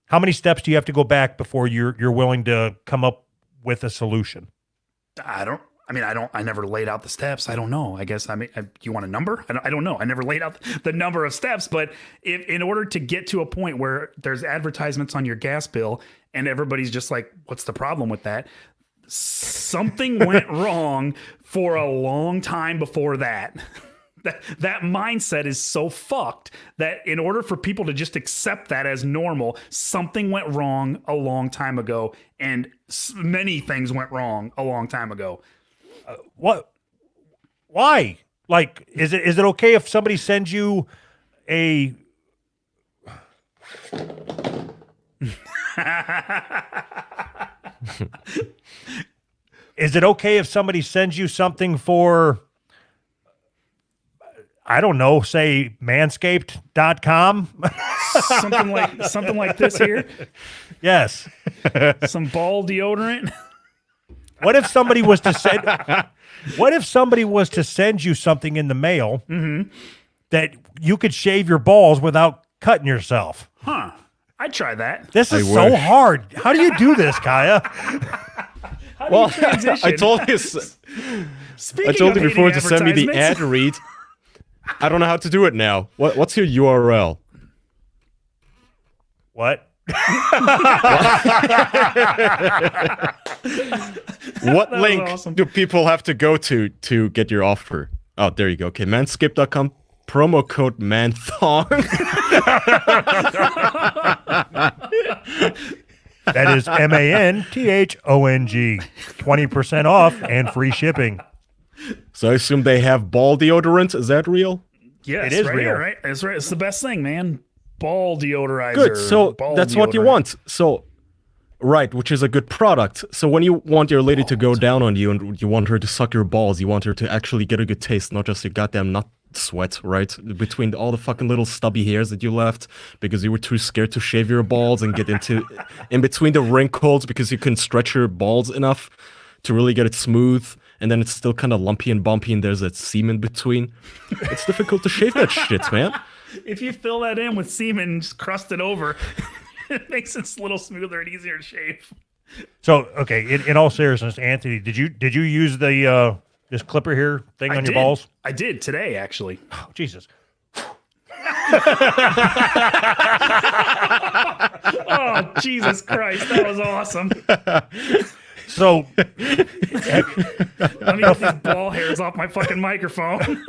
How many steps do you have to go back before you're willing to come up with a solution? I never laid out the steps. I don't know. I guess, you want a number? I don't know. I never laid out the number of steps, but if in order to get to a point where there's advertisements on your gas bill and everybody's just like, what's the problem with that? Something went wrong for a long time before that. That mindset is so fucked that in order for people to just accept that as normal, something went wrong a long time ago, and many things went wrong a long time ago. What? Why? Like, is it okay if somebody sends you a? Is it okay if somebody sends you something for? I don't know, say manscaped.com? something like this here. Yes. Some ball deodorant. What if somebody was to send you something in the mail that you could shave your balls without cutting yourself? Huh. I'd try that. This is so hard. How do you do this, Kaya? Well, transition? I told you. Speaking I told of you before hating to send me the advertisements- ad read. I don't know how to do it now. What's your URL? What? What was link awesome. do people have to go to get your offer? Oh, there you go. Okay, manscaped.com, promo code MANTHONG. That is MANTHONG. 20% off and free shipping. So I assume they have ball deodorant. Is that real? Yes, It is right real. here, right? It's right. It's the best thing, man. Ball deodorizer. Good. So ball that's what you deodorant. want. So, right, which is a good product. So when you want your lady to go down on you and you want her to suck your balls, you want her to actually get a good taste, not just your goddamn nut sweat, right? Between all the fucking little stubby hairs that you left because you were too scared to shave your balls and get in between the wrinkles because you couldn't stretch your balls enough to really get it smooth. And then it's still kind of lumpy and bumpy, and there's that seam in between. It's difficult to shave that shit, man. If you fill that in with semen and just crust it over, it makes it a little smoother and easier to shave. So, okay, in all seriousness, Anthony, did you use the this clipper here thing on your balls? I did today, actually. Oh, Jesus. Oh, Jesus Christ. That was awesome. So, Let me get these ball hairs off my fucking microphone.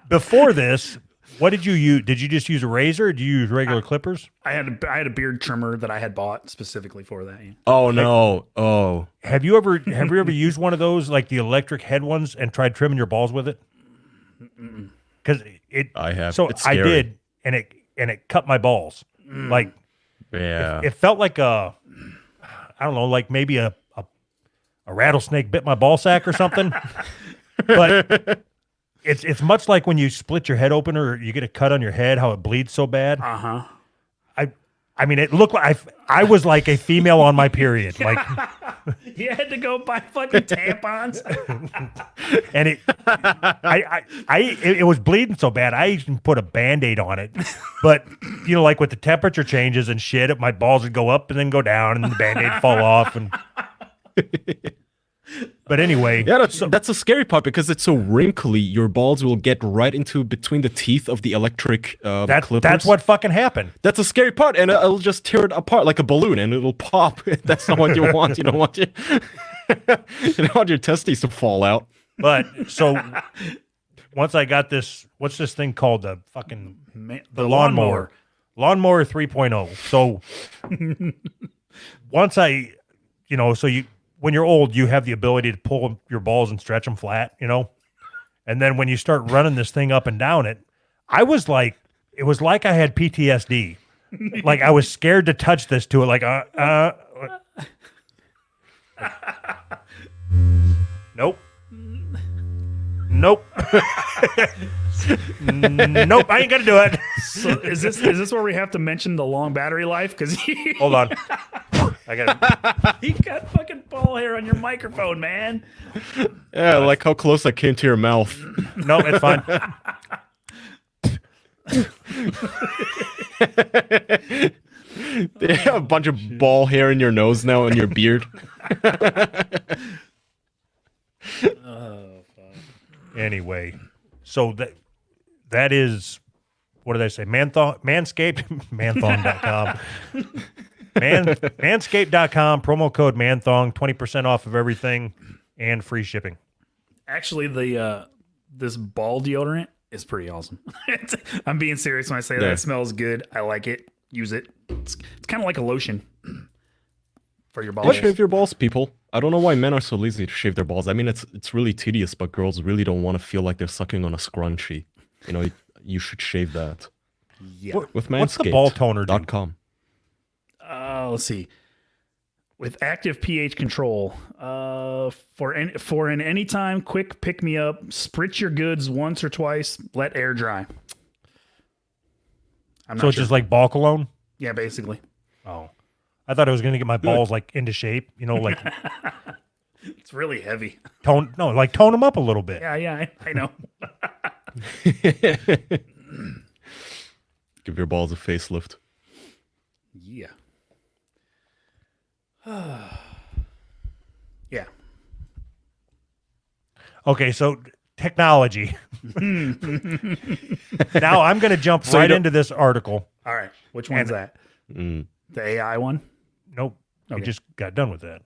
before this, what did you use? Did you just use a razor? Or did you use regular clippers? I had a beard trimmer that I had bought specifically for that. Yeah. Oh, no. Oh. Have you ever used one of those, like the electric head ones, and tried trimming your balls with it? Because I have. So It's I scary. did, and it cut my balls. Like Yeah. it felt like I don't know, like maybe a rattlesnake bit my ball sack or something. But it's much like when you split your head open or you get a cut on your head, how it bleeds so bad. Uh-huh. I mean, it looked like I was like a female on my period, like, You had to go buy fucking tampons. and it was bleeding so bad. I even put a Band-Aid on it, but like with the temperature changes and shit, my balls would go up and then go down, and the Band-Aid fall off. And but anyway, Yeah, that's a scary part because it's so wrinkly. Your balls will get right into between the teeth of the electric clippers. that's what fucking happened. That's a scary part, and it'll just tear it apart like a balloon, and it'll pop. That's not what you want. You don't want you don't want your testes to fall out. But so once I got this, what's this thing called? The fucking The lawnmower 3.0. So once I, when you're old, you have the ability to pull your balls and stretch them flat, and then when you start running this thing up and down it, it was like I had PTSD. Like I was scared to touch this to it. Like, nope. Nope, I ain't gonna do it. So is this where we have to mention the long battery life? Because Hold on. I got you got fucking ball hair on your microphone, man. Yeah, I like how close I came to your mouth. No, it's fine. They have a bunch of ball hair in your nose now and your beard. Anyway, so that is, what did I say? Manscaped, manthong.com. Manscaped.com, promo code manthong, 20% off of everything and free shipping. Actually, the this ball deodorant is pretty awesome. I'm being serious when I say that. Yeah. It smells good. I like it. Use it. It's kind of like a lotion for your balls. Shave your balls, people. I don't know why men are so lazy to shave their balls. I mean, it's really tedious, but girls really don't want to feel like they're sucking on a scrunchie. You know, you should shave that. Yeah. With What's the ball toner do? Manscaped.com. Let's see. With active pH control, for an anytime quick pick me up, spritz your goods once or twice, let air dry. I'm So not it's sure. just like ball cologne? Yeah, basically. Oh. I thought I was going to get my balls like into shape, you know, like It's really heavy. tone them up a little bit. Yeah, I know. Give your balls a facelift. Yeah. Yeah. Okay, so technology. Now I'm going to jump So you right don't- into this article. All right. Which one's that? Mm. The AI one? Nope. We Okay. just got done with that.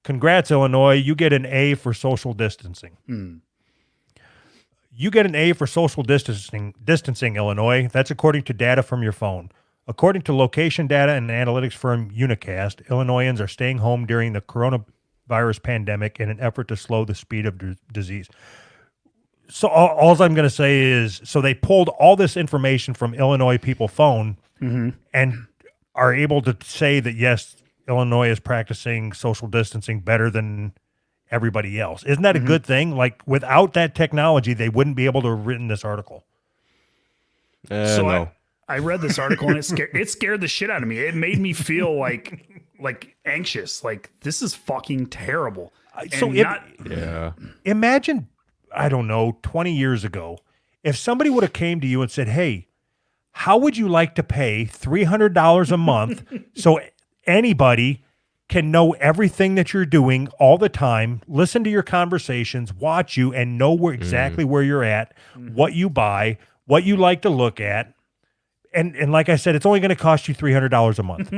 Congrats, Illinois. You get an A for social distancing. You get an A for social distancing, Illinois. That's according to data from your phone. According to location data and analytics firm Unicast, Illinoisans are staying home during the coronavirus pandemic in an effort to slow the speed of disease. So all I'm going to say is, so they pulled all this information from Illinois People Phone and are able to say that, yes, Illinois is practicing social distancing better than everybody else. Isn't that a good thing? Like, without that technology, they wouldn't be able to have written this article. So No. I read this article and it scared the shit out of me. It made me feel like anxious. Like, this is fucking terrible. So And if- not- Yeah. Imagine, I don't know, 20 years ago, if somebody would have came to you and said, hey, how would you like to pay $300 a month so anybody can know everything that you're doing all the time, listen to your conversations, watch you, and know exactly where you're at, what you buy, what you like to look at. And like I said, it's only going to cost you $300 a month.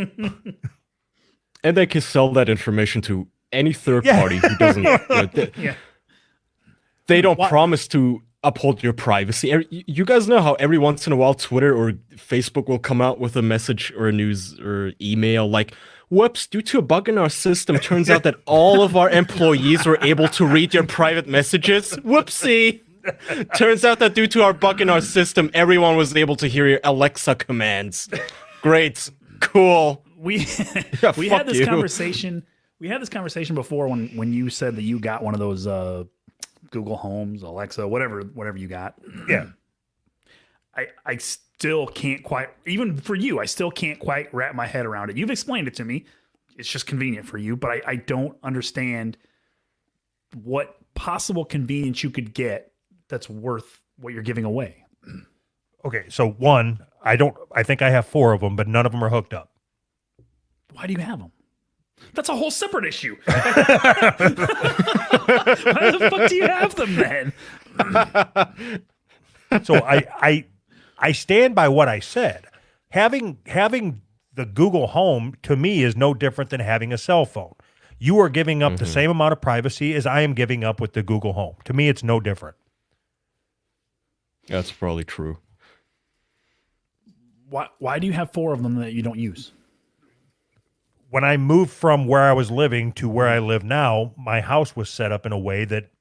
And they can sell that information to any third Yeah. party who doesn't. Yeah. They don't promise to uphold your privacy. You guys know how every once in a while Twitter or Facebook will come out with a message or a news or email like, whoops, due to a bug in our system, turns out that all of our employees were able to read your private messages. Whoopsie. Turns out that due to our bug in our system, everyone was able to hear your Alexa commands. Great. Cool. we Yeah, we fuck had this you. conversation. We had this conversation before when you said that you got one of those Google Homes, Alexa, whatever you got. Yeah. I still can't quite, even for you, I still can't quite wrap my head around it. You've explained it to me. It's just convenient for you, but I don't understand what possible convenience you could get that's worth what you're giving away. Okay, so one, I think I have 4 of them, but none of them are hooked up. Why do you have them? That's a whole separate issue. Why the fuck do you have them then? So I stand by what I said. Having the Google Home to me is no different than having a cell phone. You are giving up the same amount of privacy as I am giving up with the Google Home. To me, it's no different. That's probably true. Why do you have 4 of them that you don't use? When I moved from where I was living to where I live now, my house was set up in a way that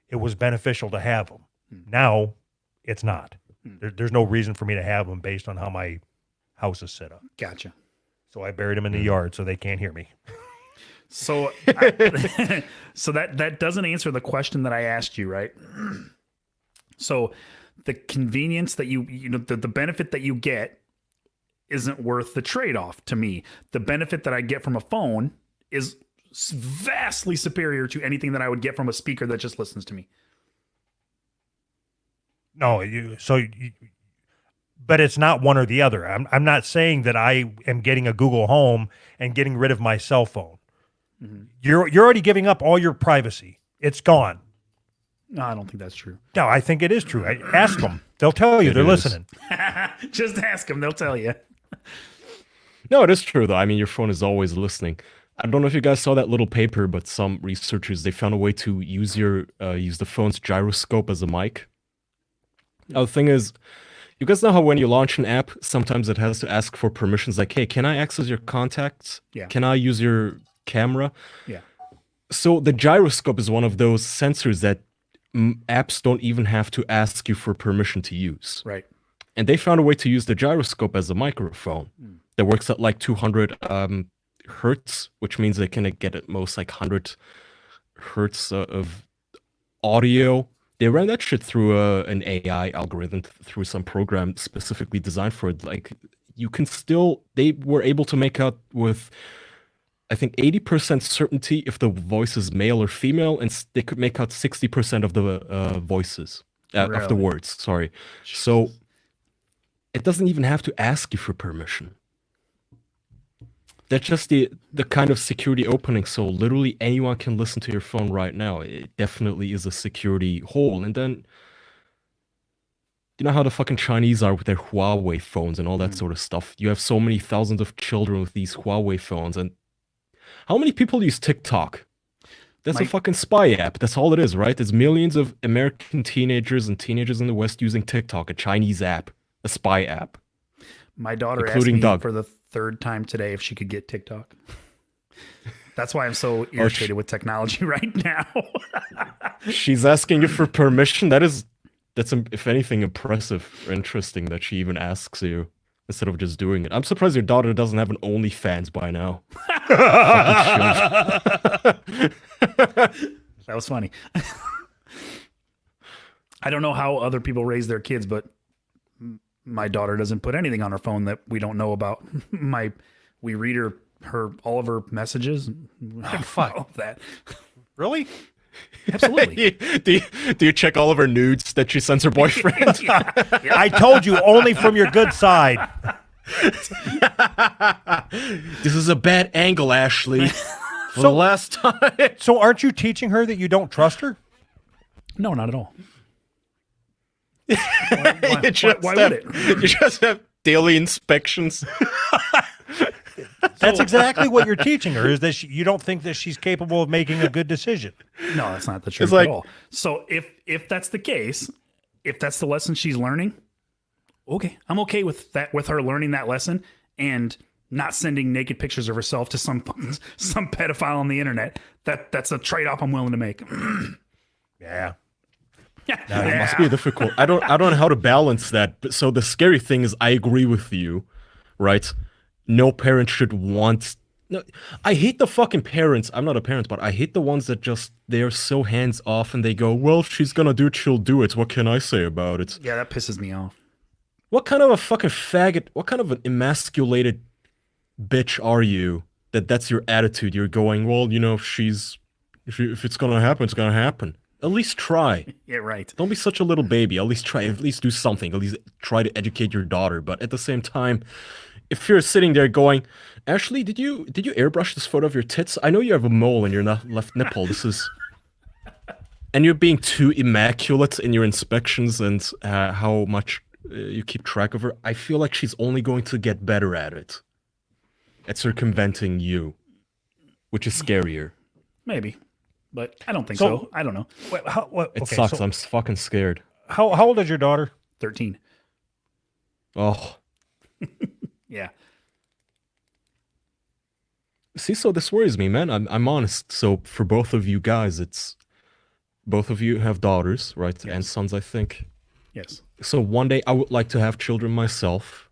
it was beneficial to have them. Now, it's not. There's no reason for me to have them based on how my house is set up. Gotcha. So I buried them in the yard so they can't hear me. So, so that doesn't answer the question that I asked you, right? So the convenience that the benefit that you get isn't worth the trade-off to me. The benefit that I get from a phone is vastly superior to anything that I would get from a speaker that just listens to me. No, but it's not one or the other. I'm not saying that I am getting a Google Home and getting rid of my cell phone. You're already giving up all your privacy. It's gone. No, I don't think that's true. No, I think it is true. Ask them. They'll tell you. It They're is. listening. Just ask them; they'll tell you. No, it is true though. I mean, your phone is always listening. I don't know if you guys saw that little paper, but some researchers they found a way to use use the phone's gyroscope as a mic. Now the thing is, you guys know how when you launch an app, sometimes it has to ask for permissions like, hey, can I access your contacts? Yeah. Can I use your camera? Yeah. So the gyroscope is one of those sensors that apps don't even have to ask you for permission to use. Right. And they found a way to use the gyroscope as a microphone that works at like 200 hertz, which means they can get at most like 100 hertz of audio. They ran that shit through an AI algorithm, through some program specifically designed for it. Like, you can still, they were able to make out with, I think, 80% certainty if the voice is male or female, and they could make out 60% of the voices, of the Really? words, sorry. So, it doesn't even have to ask you for permission. That's just the kind of security opening. So literally anyone can listen to your phone right now. It definitely is a security hole. And then, you know how the fucking Chinese are with their Huawei phones and all that sort of stuff. You have so many thousands of children with these Huawei phones. And how many people use TikTok? That's a Mike- fucking spy app. That's all it is, right? There's millions of American teenagers and teenagers in the West using TikTok, a Chinese app, a spy app. My daughter Including asked me Doug. for the third time today if she could get TikTok. That's why I'm so irritated with technology right now. She's asking you for permission. That's if anything impressive or interesting that she even asks you instead of just doing it. I'm surprised your daughter doesn't have an OnlyFans by now. That was funny. I don't know how other people raise their kids, but my daughter doesn't put anything on her phone that we don't know about. We read her all of her messages. Oh, fuck. All of that. Really? Absolutely. do you check all of her nudes that she sends her boyfriend? I told you, only from your good side. This is a bad angle, Ashley. For the last time. So aren't you teaching her that you don't trust her? No, not at all. You just why have- would it? You just have daily inspections. That's exactly what you're teaching her, is that you don't think that she's capable of making a good decision. No, that's not the truth like- at all. So if that's the case, if that's the lesson she's learning, okay, I'm okay with that, with her learning that lesson and not sending naked pictures of herself to some pedophile on the internet. That's a trade-off I'm willing to make. Yeah. It must be difficult. I don't know how to balance that. But so the scary thing is, I agree with you, right? No parent should want. No, I hate the fucking parents. I'm not a parent, but I hate the ones that just they're so hands off and they go, "Well, she's gonna do it. She'll do it. What can I say about it?" Yeah, that pisses me off. What kind of a fucking faggot? What kind of an emasculated bitch are you? That's your attitude. You're going, well, you know, if it's gonna happen, it's gonna happen. At least try. Yeah, right. Don't be such a little baby. At least try. At least do something. At least try to educate your daughter. But at the same time, if you're sitting there going, Ashley, did you airbrush this photo of your tits? I know you have a mole in your left nipple. This is, and you're being too immaculate in your inspections and how much you keep track of her. I feel like she's only going to get better at it, at circumventing you, which is scarier. Maybe, but I don't think So- so. I don't know. Wait, It sucks. I'm fucking scared. how old is your daughter? 13. Oh. Yeah. See, so this worries me, man. I'm honest. So for both of you guys, it's both of you have daughters, right? And sons, I think. Yes. So one day I would like to have children myself.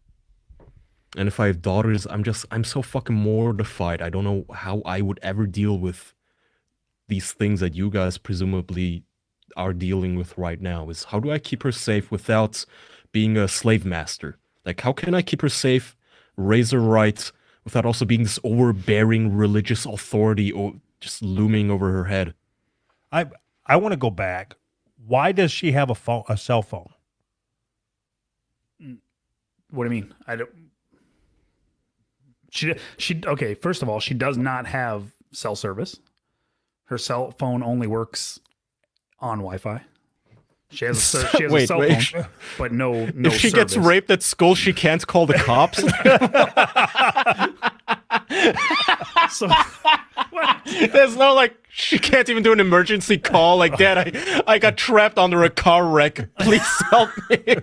And if I have daughters, I'm so fucking mortified. I don't know how I would ever deal with these things that you guys presumably are dealing with right now is how do I keep her safe without being a slave master? Like, how can I keep her safe, raise her right, without also being this overbearing religious authority or just looming over her head? I want to go back. Why does she have a cell phone? What do you mean? I don't. She okay. First of all, she does not have cell service. Her cell phone only works on Wi-Fi. She has a Wait, cell wait. phone, but no. If she gets service. raped at school, she can't call the cops. So, what? There's no like, she can't even do an emergency call. Like, Dad, I got trapped under a car wreck. Please help me.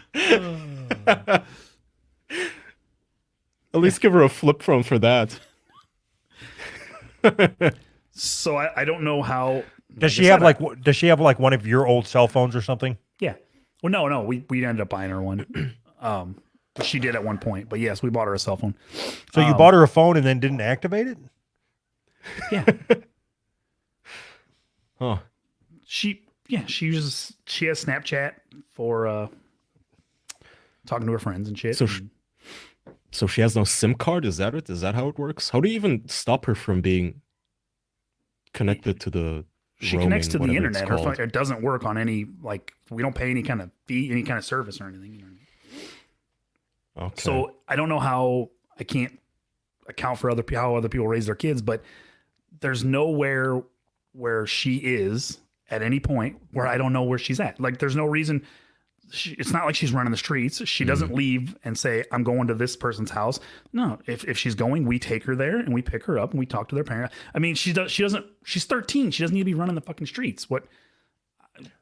At least give her a flip phone for that. So I don't know how. Does she like I have said, like does she have like one of your old cell phones or something? Yeah. Well, no. We ended up buying her one. But she did at one point. But yes, we bought her a cell phone. So you bought her a phone and then didn't activate it? Yeah. Huh. She has Snapchat for talking to her friends and shit. So and- So she has no SIM card? Is that it? Is that how it works? How do you even stop her from being connected to the she roaming, connects to the whatever it's internet. Her phone, called? it doesn't work on any, like, we don't pay any kind of fee, any kind of service or anything. You know what I mean? Okay. So I don't know how, I can't account for how other people raise their kids, but there's nowhere where she is at any point where I don't know where she's at. Like, there's no reason. It's not like she's running the streets. She doesn't leave and say, I'm going to this person's house. No, if she's going, we take her there and we pick her up and we talk to their parents. I mean, she doesn't, she's 13. She doesn't need to be running the fucking streets. What?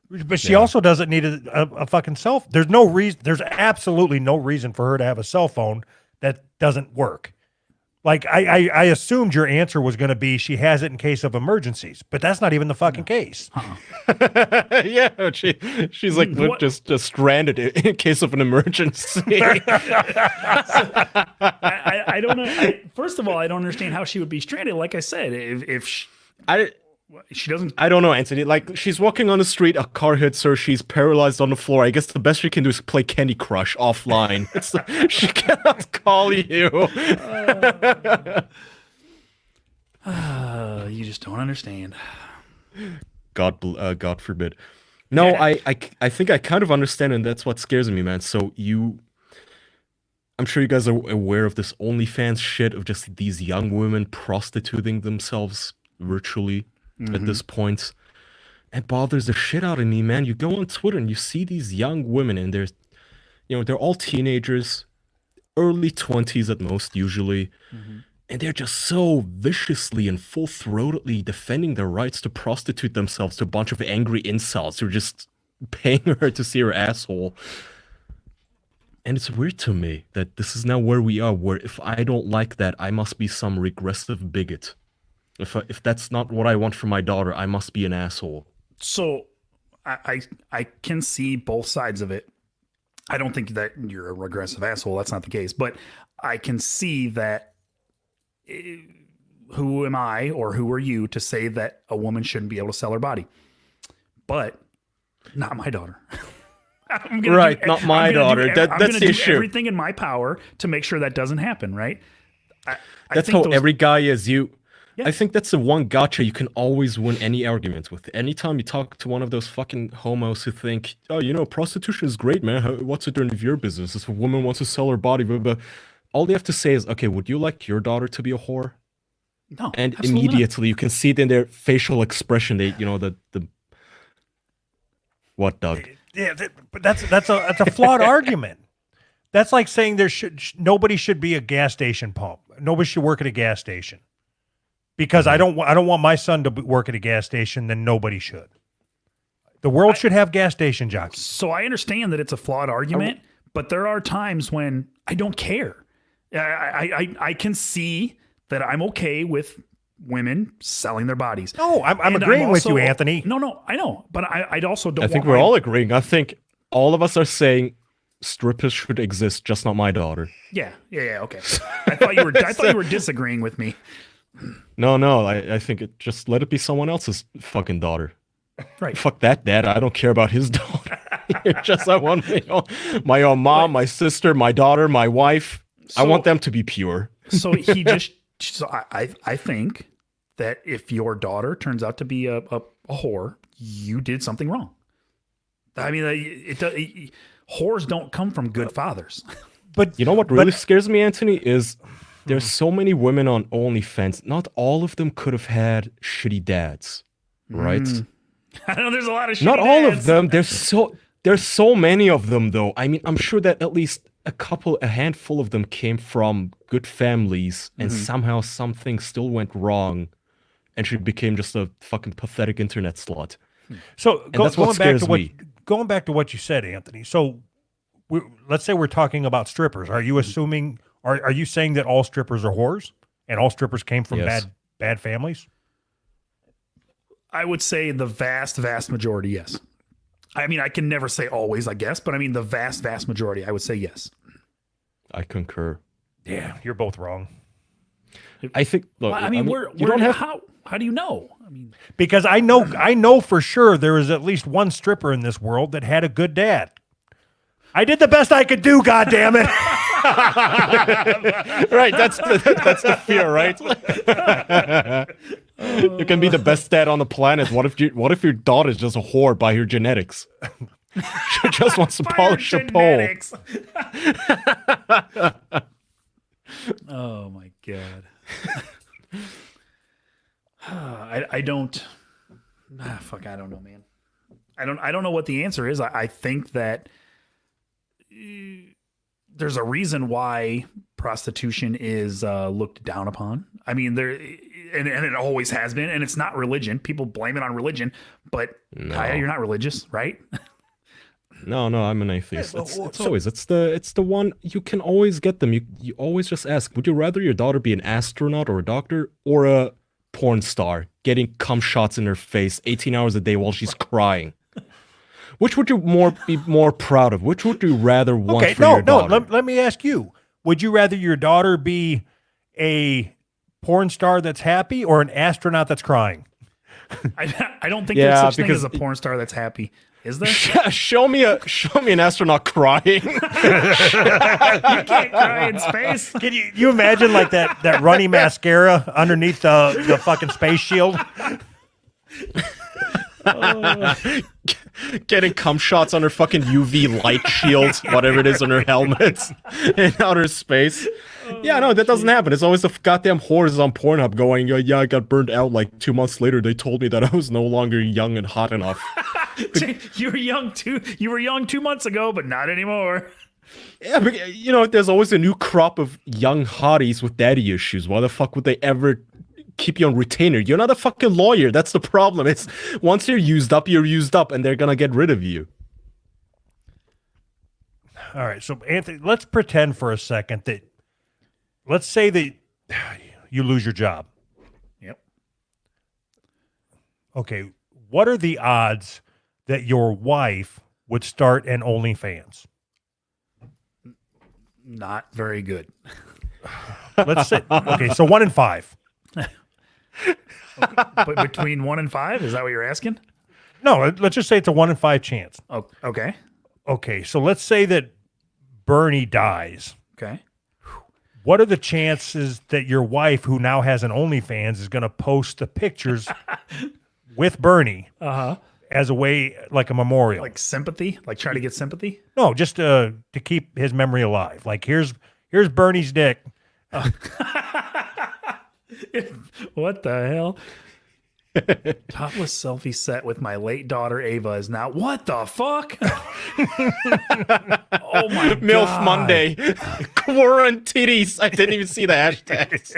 But she also doesn't need a fucking cell. There's no reason. There's absolutely no reason for her to have a cell phone that doesn't work. Like I assumed your answer was going to be she has it in case of emergencies, but that's not even the fucking case. Yeah, she's like What? just stranded in case of an emergency. I don't know. First of all, I don't understand how she would be stranded. Like I said, if she doesn't. I don't know, Anthony. Like, she's walking on the street, a car hits her, she's paralyzed on the floor. I guess the best she can do is play Candy Crush offline. She cannot call you. You just don't understand. God forbid. No, Yeah. I think I kind of understand, and that's what scares me, man. So I'm sure you guys are aware of this OnlyFans shit of just these young women prostituting themselves virtually at this point. It bothers the shit out of me, man. You go on Twitter and you see these young women, and they're all teenagers, early 20s at most, usually. And they're just so viciously and full-throatedly defending their rights to prostitute themselves to a bunch of angry incels who are just paying her to see her asshole. And it's weird to me that this is now where we are, where if I don't like that, I must be some regressive bigot. If that's not what I want for my daughter, I must be an asshole. So I can see both sides of it. I don't think that you're a regressive asshole. That's not the case. But I can see that. Who am I or who are you to say that a woman shouldn't be able to sell her body? But not my daughter. I'm gonna Right, do- not my I'm gonna daughter. do- That's I'm the gonna do issue. Everything in my power to make sure that doesn't happen. Right? I That's think how those- every guy is. Yeah. I think that's the one gotcha you can always win any argument with. Anytime you talk to one of those fucking homos who think, oh, prostitution is great, man. What's it of your business? If a woman wants to sell her body, blah, blah. All they have to say is, okay, would you like your daughter to be a whore? No, And absolutely not. immediately you can see it in their facial expression. They, the what, Doug? Yeah, but that's a flawed argument. That's like saying nobody should be a gas station pump. Nobody should work at a gas station. Because I don't want my son to work at a gas station, then nobody should. The world should have gas station jockeys. So I understand that it's a flawed argument, but there are times when I don't care. I can see that I'm okay with women selling their bodies. No, I'm And agreeing with also- you, Anthony. No, I know, but I also don't. I think want we're my- all agreeing. I think all of us are saying strippers should exist, just not my daughter. Yeah. Okay. I thought you were disagreeing with me. No, I think just let it be someone else's fucking daughter. Right. Fuck that dad. I don't care about his daughter. Just I want my own mom, my sister, my daughter, my wife. I So- want them to be pure. So he just. So I think that if your daughter turns out to be a whore, you did something wrong. I mean, whores don't come from good fathers. But You know what really scares me, Anthony, is there's so many women on OnlyFans. Not all of them could have had shitty dads, right? I know there's a lot of shitty Not all of dads. them. There's so many of them though. I mean, I'm sure that at least a handful of them came from good families, and somehow something still went wrong, and she became just a fucking pathetic internet slut. so that's what scares me. Going back to what you said, Anthony. So let's say we're talking about strippers. Are you assuming? Are you saying that all strippers are whores and all strippers came from Yes. bad families? I would say the vast majority, yes. I mean, I can never say always, I guess, but I mean the vast majority, I would say yes. I concur. Yeah, you're both wrong. I think. Look, I mean, you don't have. how do you know? I mean, Because I know for sure there is at least one stripper in this world that had a good dad. I did the best I could do, God damn it. Right, that's the fear, right? You can be the best dad on the planet. What if your daughter's just a whore by her genetics? She just wants to polish a pole. genetics. Oh my god. I don't. Fuck, I don't know, man. I don't know what the answer is. I think that there's a reason why prostitution is looked down upon. I mean, and it always has been, and it's not religion. People blame it on religion, but Kaya, you're not religious, right? No, I'm an atheist. It's the one you can always get them. You always just ask, would you rather your daughter be an astronaut or a doctor or a porn star getting cum shots in her face 18 hours a day while she's crying? Which would you be more proud of? Which would you rather want Okay, for your daughter? let me ask you. Would you rather your daughter be a porn star that's happy or an astronaut that's crying? I don't think Yeah, there's such thing because- as a porn star that's happy. Is there? show me an astronaut crying. You can't cry in space. Can you imagine like that runny mascara underneath the fucking space shield? Getting cum shots on her fucking UV light shields, whatever it is on her helmet in outer space. Yeah, no, that doesn't happen. It's always the goddamn whores on Pornhub going, yeah, I got burned out like 2 months later. They told me that I was no longer young and hot enough. You were young 2 months ago, but not anymore. Yeah, but, there's always a new crop of young hotties with daddy issues. Why the fuck would they ever keep you on retainer? You're not a fucking lawyer. That's the problem. It's once you're used up, and they're gonna get rid of you. All right, so Anthony, let's pretend for a second that, let's say that you lose your job. Yep. Okay, what are the odds that your wife would start an OnlyFans? Not very good. Let's say, okay, so 1 in 5. But between 1 and 5, is that what you're asking? No, let's just say it's a 1 in 5 chance. Oh, okay. Okay, so let's say that Bernie dies. Okay. What are the chances that your wife, who now has an OnlyFans, is going to post the pictures with Bernie as a way, like a memorial? Like sympathy? Like try to get sympathy? No, just to keep his memory alive. Like here's Bernie's dick. What the hell? Topless selfie set with my late daughter Ava is now. What the fuck? Oh my god. MILF Monday. Quarant titties. I didn't even see the hashtags.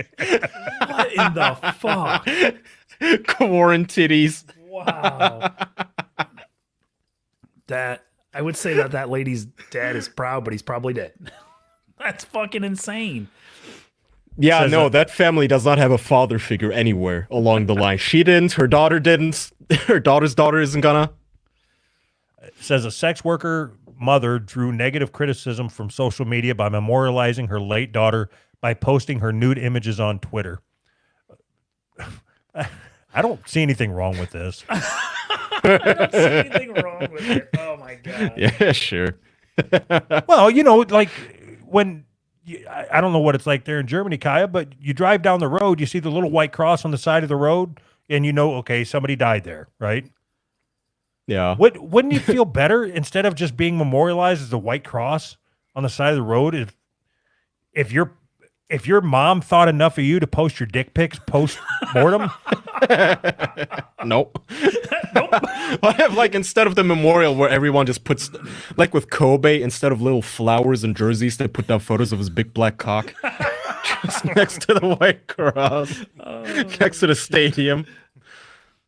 What in the fuck? Quarant titties. Wow. That I would say that lady's dad is proud, but he's probably dead. That's fucking insane. Yeah, Says no, that- that family does not have a father figure anywhere along the line. She didn't. Her daughter didn't. Her daughter's daughter isn't gonna. Says a sex worker mother drew negative criticism from social media by memorializing her late daughter by posting her nude images on Twitter. I don't see anything wrong with this. I don't see anything wrong with it. Oh my god. Yeah, sure. Well, you know, like when I don't know what it's like there in Germany, Kaya, but you drive down the road, you see the little white cross on the side of the road, and you know, okay, somebody died there, right? Yeah. Wouldn't you feel better instead of just being memorialized as a white cross on the side of the road if your mom thought enough of you to post your dick pics post mortem? Nope. I have like instead of the memorial where everyone just puts like with Kobe, instead of little flowers and jerseys, they put down photos of his big black cock just next to the white cross, next to the stadium.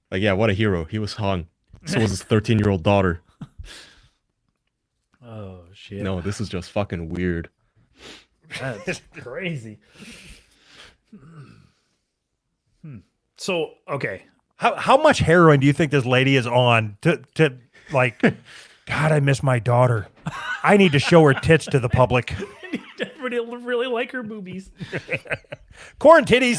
Like, yeah, what a hero. He was hung. So was his 13-year-old daughter. Oh shit. No, this is just fucking weird. That's crazy. So, okay. How much heroin do you think this lady is on to like, God, I miss my daughter. I need to show her tits to the public. Everybody really like her boobies. Corn titties.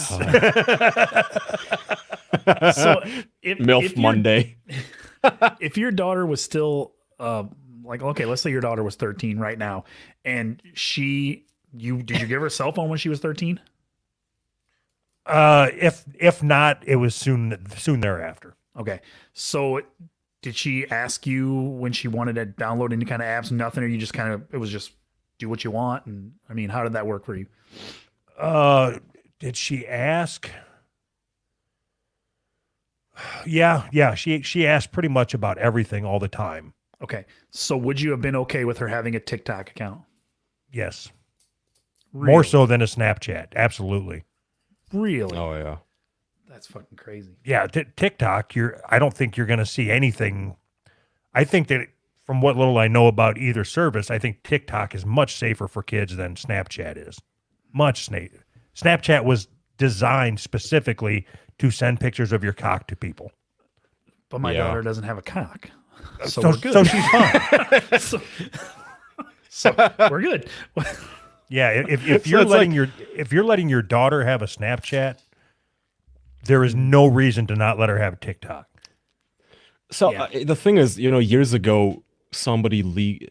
So if MILF if Monday. if your daughter was still like, okay, let's say your daughter was 13 right now, and did you give her a cell phone when she was 13? If not, it was soon thereafter. Okay. So did she ask you when she wanted to download any kind of apps? Nothing, or you just it was just do what you want? And I mean, how did that work for you? Did she ask? Yeah. She asked pretty much about everything all the time. Okay. So would you have been okay with her having a TikTok account? Yes. Really? More so than a Snapchat. Absolutely. Really? Oh, yeah. That's fucking crazy. Yeah. TikTok, I don't think you're going to see anything. I think that from what little I know about either service, I think TikTok is much safer for kids than Snapchat is. Much safer. Snapchat was designed specifically to send pictures of your cock to people. But my Yeah. daughter doesn't have a cock. So So, we're good. so she's fine. so we're good. Yeah, if So you're it's letting your daughter have a Snapchat, there is no reason to not let her have a TikTok. So Yeah. the thing is, years ago, somebody leaked.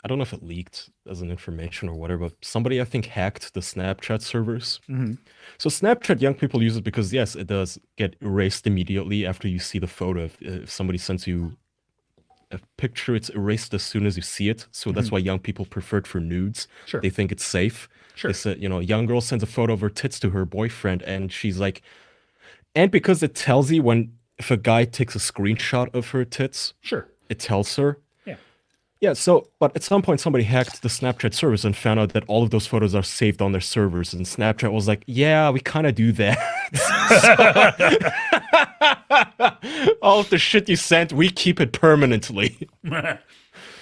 I don't know if it leaked as an information or whatever, but somebody I think hacked the Snapchat servers. Mm-hmm. So Snapchat, young people use it because yes, it does get erased immediately after you see the photo. If somebody sends you a picture, it's erased as soon as you see it. So that's why young people prefer it for nudes. Sure. They think it's safe. Sure. They said, a young girl sends a photo of her tits to her boyfriend, and she's like, and because it tells you if a guy takes a screenshot of her tits, Sure. it tells her. Yeah. Yeah, so, but at some point somebody hacked the Snapchat service and found out that all of those photos are saved on their servers, and Snapchat was like, yeah, we kind of do that. All of the shit you sent, we keep it permanently.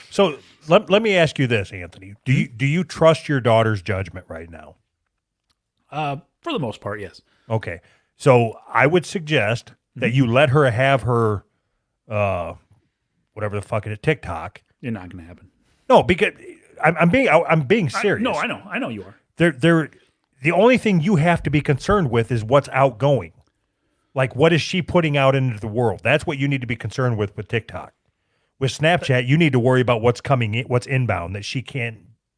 So let me ask you this, Anthony. Do you trust your daughter's judgment right now? For the most part, yes. Okay. So I would suggest that you let her have her whatever the fuck it is, TikTok. You're not going to happen. No, because I'm being serious. No, I know. I know you are. The only thing you have to be concerned with is what's outgoing. Like, what is she putting out into the world? That's what you need to be concerned with TikTok. With Snapchat, you need to worry about what's coming in, what's inbound that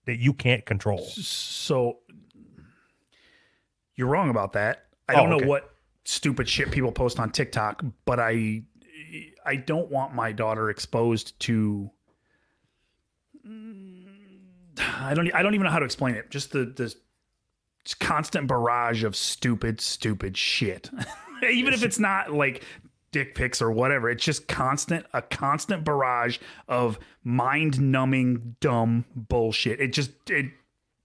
you can't control. So you're wrong about that. I don't okay. know what stupid shit people post on TikTok, but I don't want my daughter exposed to. I don't even know how to explain it. Just the constant barrage of stupid shit. Even if it's not like dick pics or whatever, it's just a constant barrage of mind-numbing dumb bullshit. It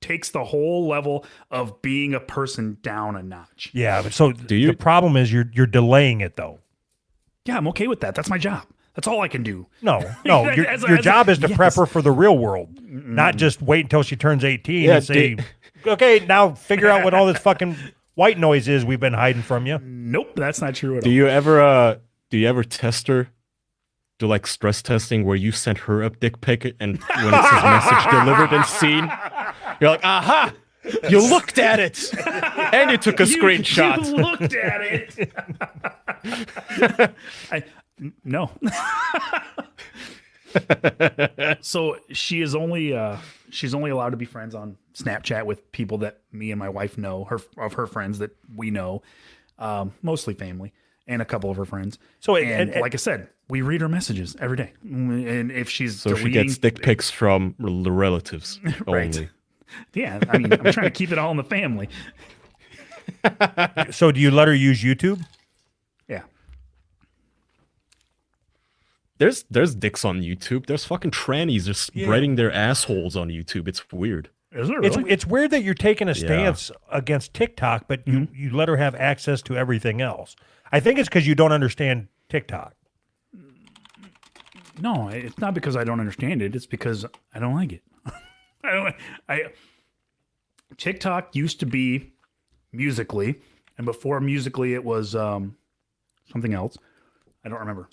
takes the whole level of being a person down a notch. Yeah, but so you- the problem is you're delaying it though. Yeah, I'm okay with that. That's my job. That's all I can do. No, As your a- job is to yes. prep her for the real world, not just wait until she turns 18 Yeah, and say, okay, now figure out what all this fucking white noise is we've been hiding from you. Nope, that's not true at Do all. you ever test her? Do like stress testing where you sent her a dick pic and when it says message delivered and seen, you're like, aha! You looked at it! And you took a screenshot. You looked at it. No. So she's only allowed to be friends on Snapchat with people that me and my wife know, her friends that we know, mostly family and a couple of her friends. So and like I said, we read her messages every day. And if she's So she gets dick pics from the relatives Right. only. yeah, I mean, I'm trying to keep it all in the family. So do you let her use YouTube? Yeah. There's dicks on YouTube. There's fucking trannies just spreading their assholes on YouTube. It's weird. Is it really? It's weird that you're taking a stance against TikTok, but you let her have access to everything else. I think it's because you don't understand TikTok. No, it's not because I don't understand it. It's because I don't like it. TikTok used to be Musically, and before Musically, it was something else. I don't remember.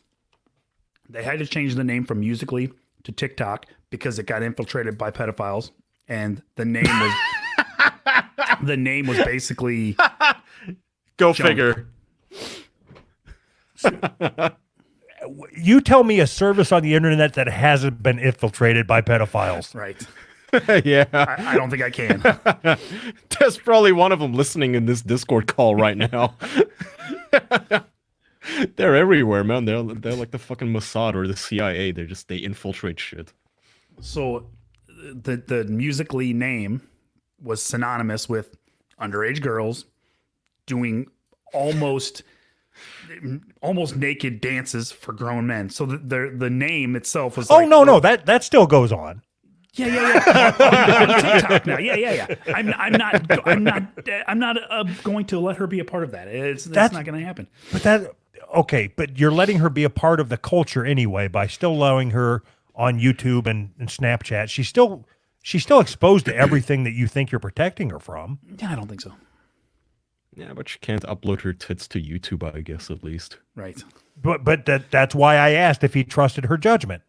They had to change the name from Musically to TikTok because it got infiltrated by pedophiles, and the name was basically Go Jump. figure. You tell me a service on the internet that hasn't been infiltrated by pedophiles. right. Yeah. I don't think I can. There's probably one of them listening in this Discord call right now. They're everywhere, man. They're like the fucking Mossad or the CIA. They infiltrate shit. So the Musically name was synonymous with underage girls doing almost naked dances for grown men. So the name itself was like, No, that still goes on. yeah. On TikTok now. Yeah. I'm not going to let her be a part of that. That's not going to happen. But you're letting her be a part of the culture anyway by still allowing her on YouTube and Snapchat. She's still exposed to everything that you think you're protecting her from. Yeah, I don't think so. Yeah, but she can't upload her tits to YouTube, I guess, at least. Right. But that's why I asked if he trusted her judgment.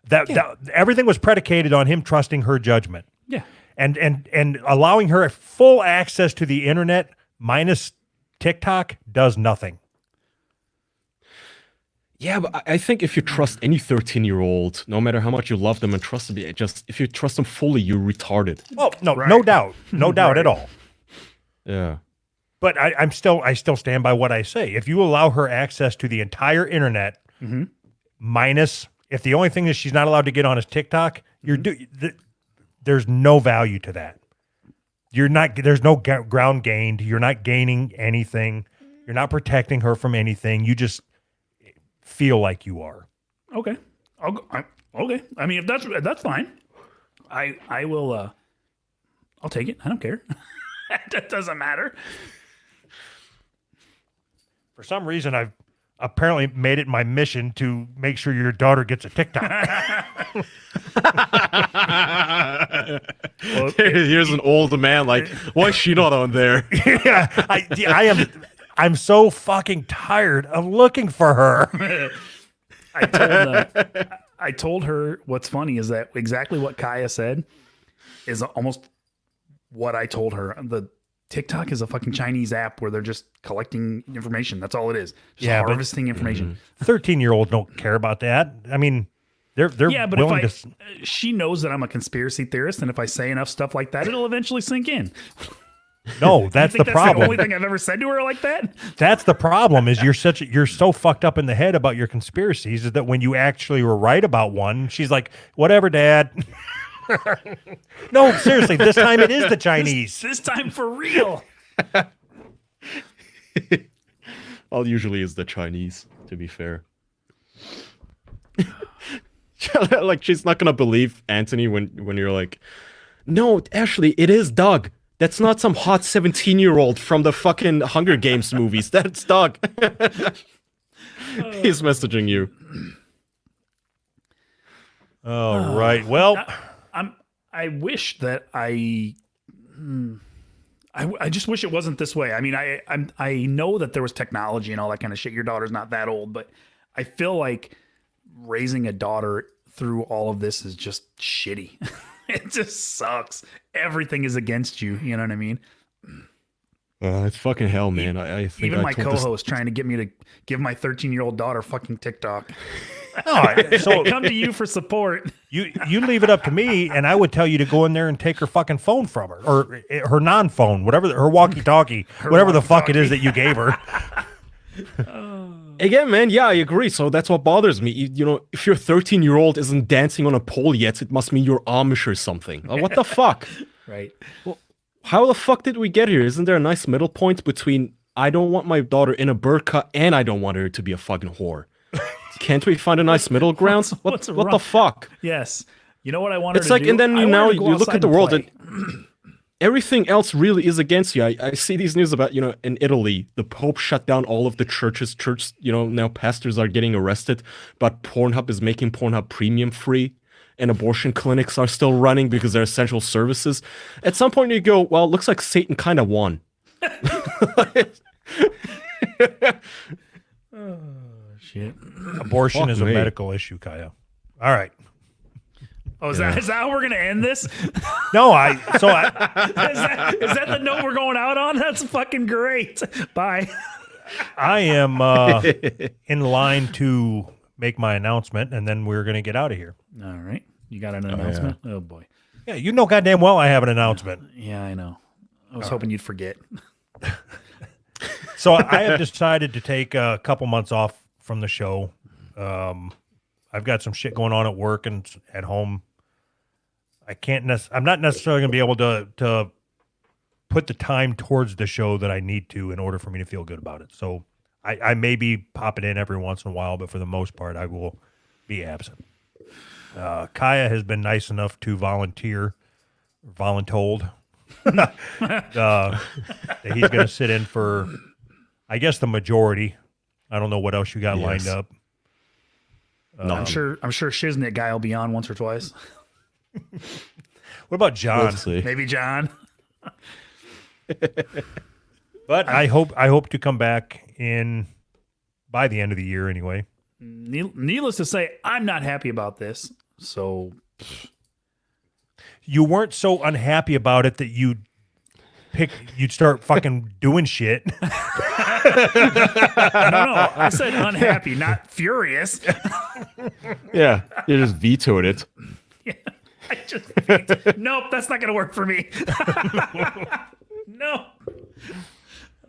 That everything was predicated on him trusting her judgment. Yeah. And allowing her full access to the internet minus TikTok does nothing. Yeah, but I think if you trust any 13-year-old, no matter how much you love them and trust them, if you trust them fully, you're retarded. Oh no, Right. no doubt at all. Yeah. But I still stand by what I say. If you allow her access to the entire internet, minus if the only thing that she's not allowed to get on is TikTok, there's no value to that. There's no ground gained. You're not gaining anything. You're not protecting her from anything. You just feel like you are. Okay. Okay. I mean, if that's fine. I will. I'll take it. I don't care. That doesn't matter. For some reason, I've apparently made it my mission to make sure your daughter gets a TikTok. Here's an old man like, why is she not on there? Yeah, I'm so fucking tired of looking for her. I told her what's funny is that exactly what Kaya said is almost what I told her. The TikTok is a fucking Chinese app where they're just collecting information. That's all it is. Just harvesting information. 13-year-olds don't care about that. I mean, they're Yeah, but willing if to. she knows that I'm a conspiracy theorist, and if I say enough stuff like that, it'll eventually sink in. No, that's Think the that's the only problem. thing I've ever said to her like that? That's the problem. Is you're so fucked up in the head about your conspiracies is that when you actually were right about one, she's like, "Whatever, Dad." No, seriously, this time it is the Chinese. This time for real. Well, usually is the Chinese, to be fair. Like, she's not gonna believe Anthony when you're like, no, actually, it is Doug. That's not some hot 17-year-old from the fucking Hunger Games movies. That's Doug. He's messaging you. Oh, right. Well, I wish that I just wish it wasn't this way. I mean, I know that there was technology and all that kind of shit. Your daughter's not that old, but I feel like raising a daughter through all of this is just shitty. It just sucks. Everything is against you. You know what I mean? It's fucking hell, man. I think Even I my told this- co-host trying to get me to give my 13-year-old daughter fucking TikTok. So Come to you for support. you leave it up to me, and I would tell you to go in there and take her fucking phone from her, or her non-phone, whatever, her walkie-talkie, whatever the fuck it is that you gave her. Again, man, yeah, I agree. So that's what bothers me. You know, if your 13-year-old isn't dancing on a pole yet, it must mean you're Amish or something. What the fuck? Right. How the fuck did we get here? Isn't there a nice middle point between I don't want my daughter in a burqa and I don't want her to be a fucking whore? Can't we find a nice middle ground? what's What wrong? the fuck? Yes. You know what I wanted It's to like, do? and then I you wanted now to go you look outside at the world play. and everything else really is against you. I see these news about, in Italy, the Pope shut down all of the churches. Now pastors are getting arrested, but Pornhub is making Pornhub premium free, and abortion clinics are still running because they're essential services. At some point you go, well, it looks like Satan kind of won. Shit. Abortion Fuck is a me. medical issue, Kaya. All right. Oh, is that how we're gonna end this? No, I Is that the note we're going out on? That's fucking great. Bye. I am in line to make my announcement, and then we're going to get out of here. All right. You got an announcement? Oh boy. Yeah, you know goddamn well I have an announcement. Yeah, I know. I was hoping you'd forget. So I have decided to take a couple months off from the show. I've got some shit going on at work and at home. I'm not necessarily going to be able to put the time towards the show that I need to in order for me to feel good about it. So I may be popping in every once in a while, but for the most part, I will be absent. Kaya has been nice enough to voluntold that he's going to sit in for, I guess, the majority. I don't know what else you got lined up. I'm sure Shiznit guy will be on once or twice. What about John? Let's see. Maybe John. But I hope to come back in by the end of the year anyway. Needless to say, I'm not happy about this. So You weren't so unhappy about it that you'd start fucking doing shit. no, I said unhappy, not furious. Yeah, you just vetoed it. I just nope, that's not gonna work for me. No.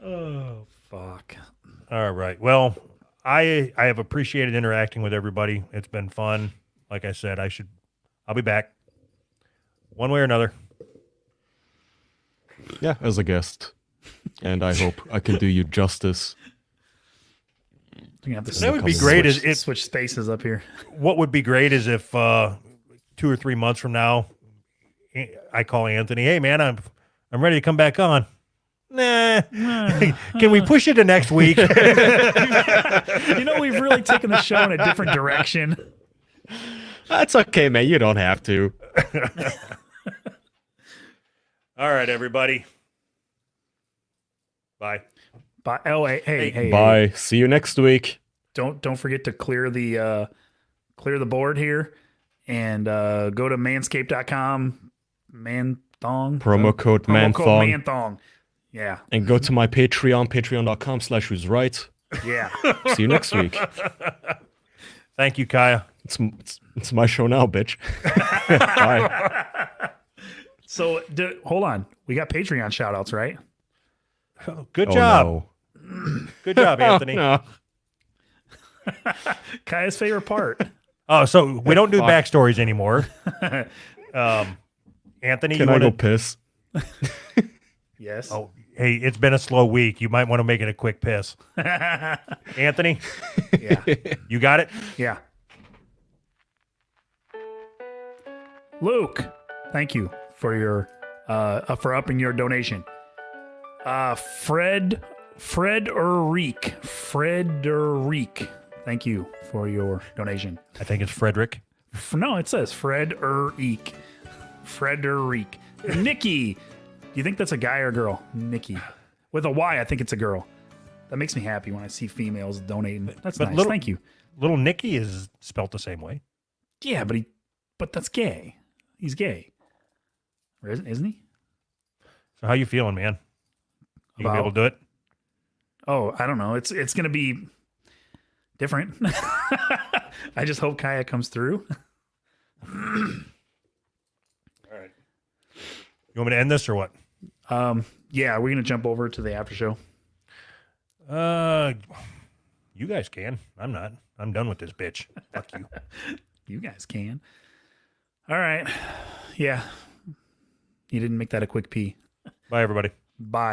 Oh fuck. All right. Well, I have appreciated interacting with everybody. It's been fun. Like I said, I'll be back one way or another. Yeah, as a guest. And I hope I can do you justice. That would be great. Switch spaces up here. What would be great is if 2 or 3 months from now, I call Anthony. Hey, man, I'm ready to come back on. Nah. Can we push it to next week? We've really taken the show in a different direction. That's okay, man. You don't have to. All right, everybody. Bye. Bye. Oh, hey. Bye. See you next week. Don't forget to clear the board here and go to manscaped.com. Man-thong. Promo code ManThong. Man-thong. Yeah. And go to my Patreon, patreon.com/who's right. Yeah. See you next week. Thank you, Kaya. It's my show now, bitch. Bye. So hold on. We got Patreon shout outs, right? Good Oh, job. no. Good job, Anthony. No. Kaya's favorite part. Oh, so we don't do backstories anymore. Anthony, Can you I want go to? piss? Yes. Oh, hey, it's been a slow week. You might want to make it a quick piss. Anthony, Yeah. you got it? Yeah. Luke, thank you for your for upping your donation. Frederic, thank you for your donation. I think it's Frederick. No, it says Frederic. Nikki, do you think that's a guy or a girl? Nikki, with a Y, I think it's a girl. That makes me happy when I see females donating. That's But nice. little- Thank you. Little Nicky is spelt the same way. Yeah, but that's gay. He's gay, or isn't he? So how you feeling, man? You gonna be able to do it? Oh, I don't know. It's gonna be different. I just hope Kaya comes through. All right. You want me to end this or what? Yeah, we're gonna jump over to the after show. You guys can. I'm not. I'm done with this bitch. Fuck you. You guys can. All right. Yeah. You didn't make that a quick pee. Bye, everybody. Bye.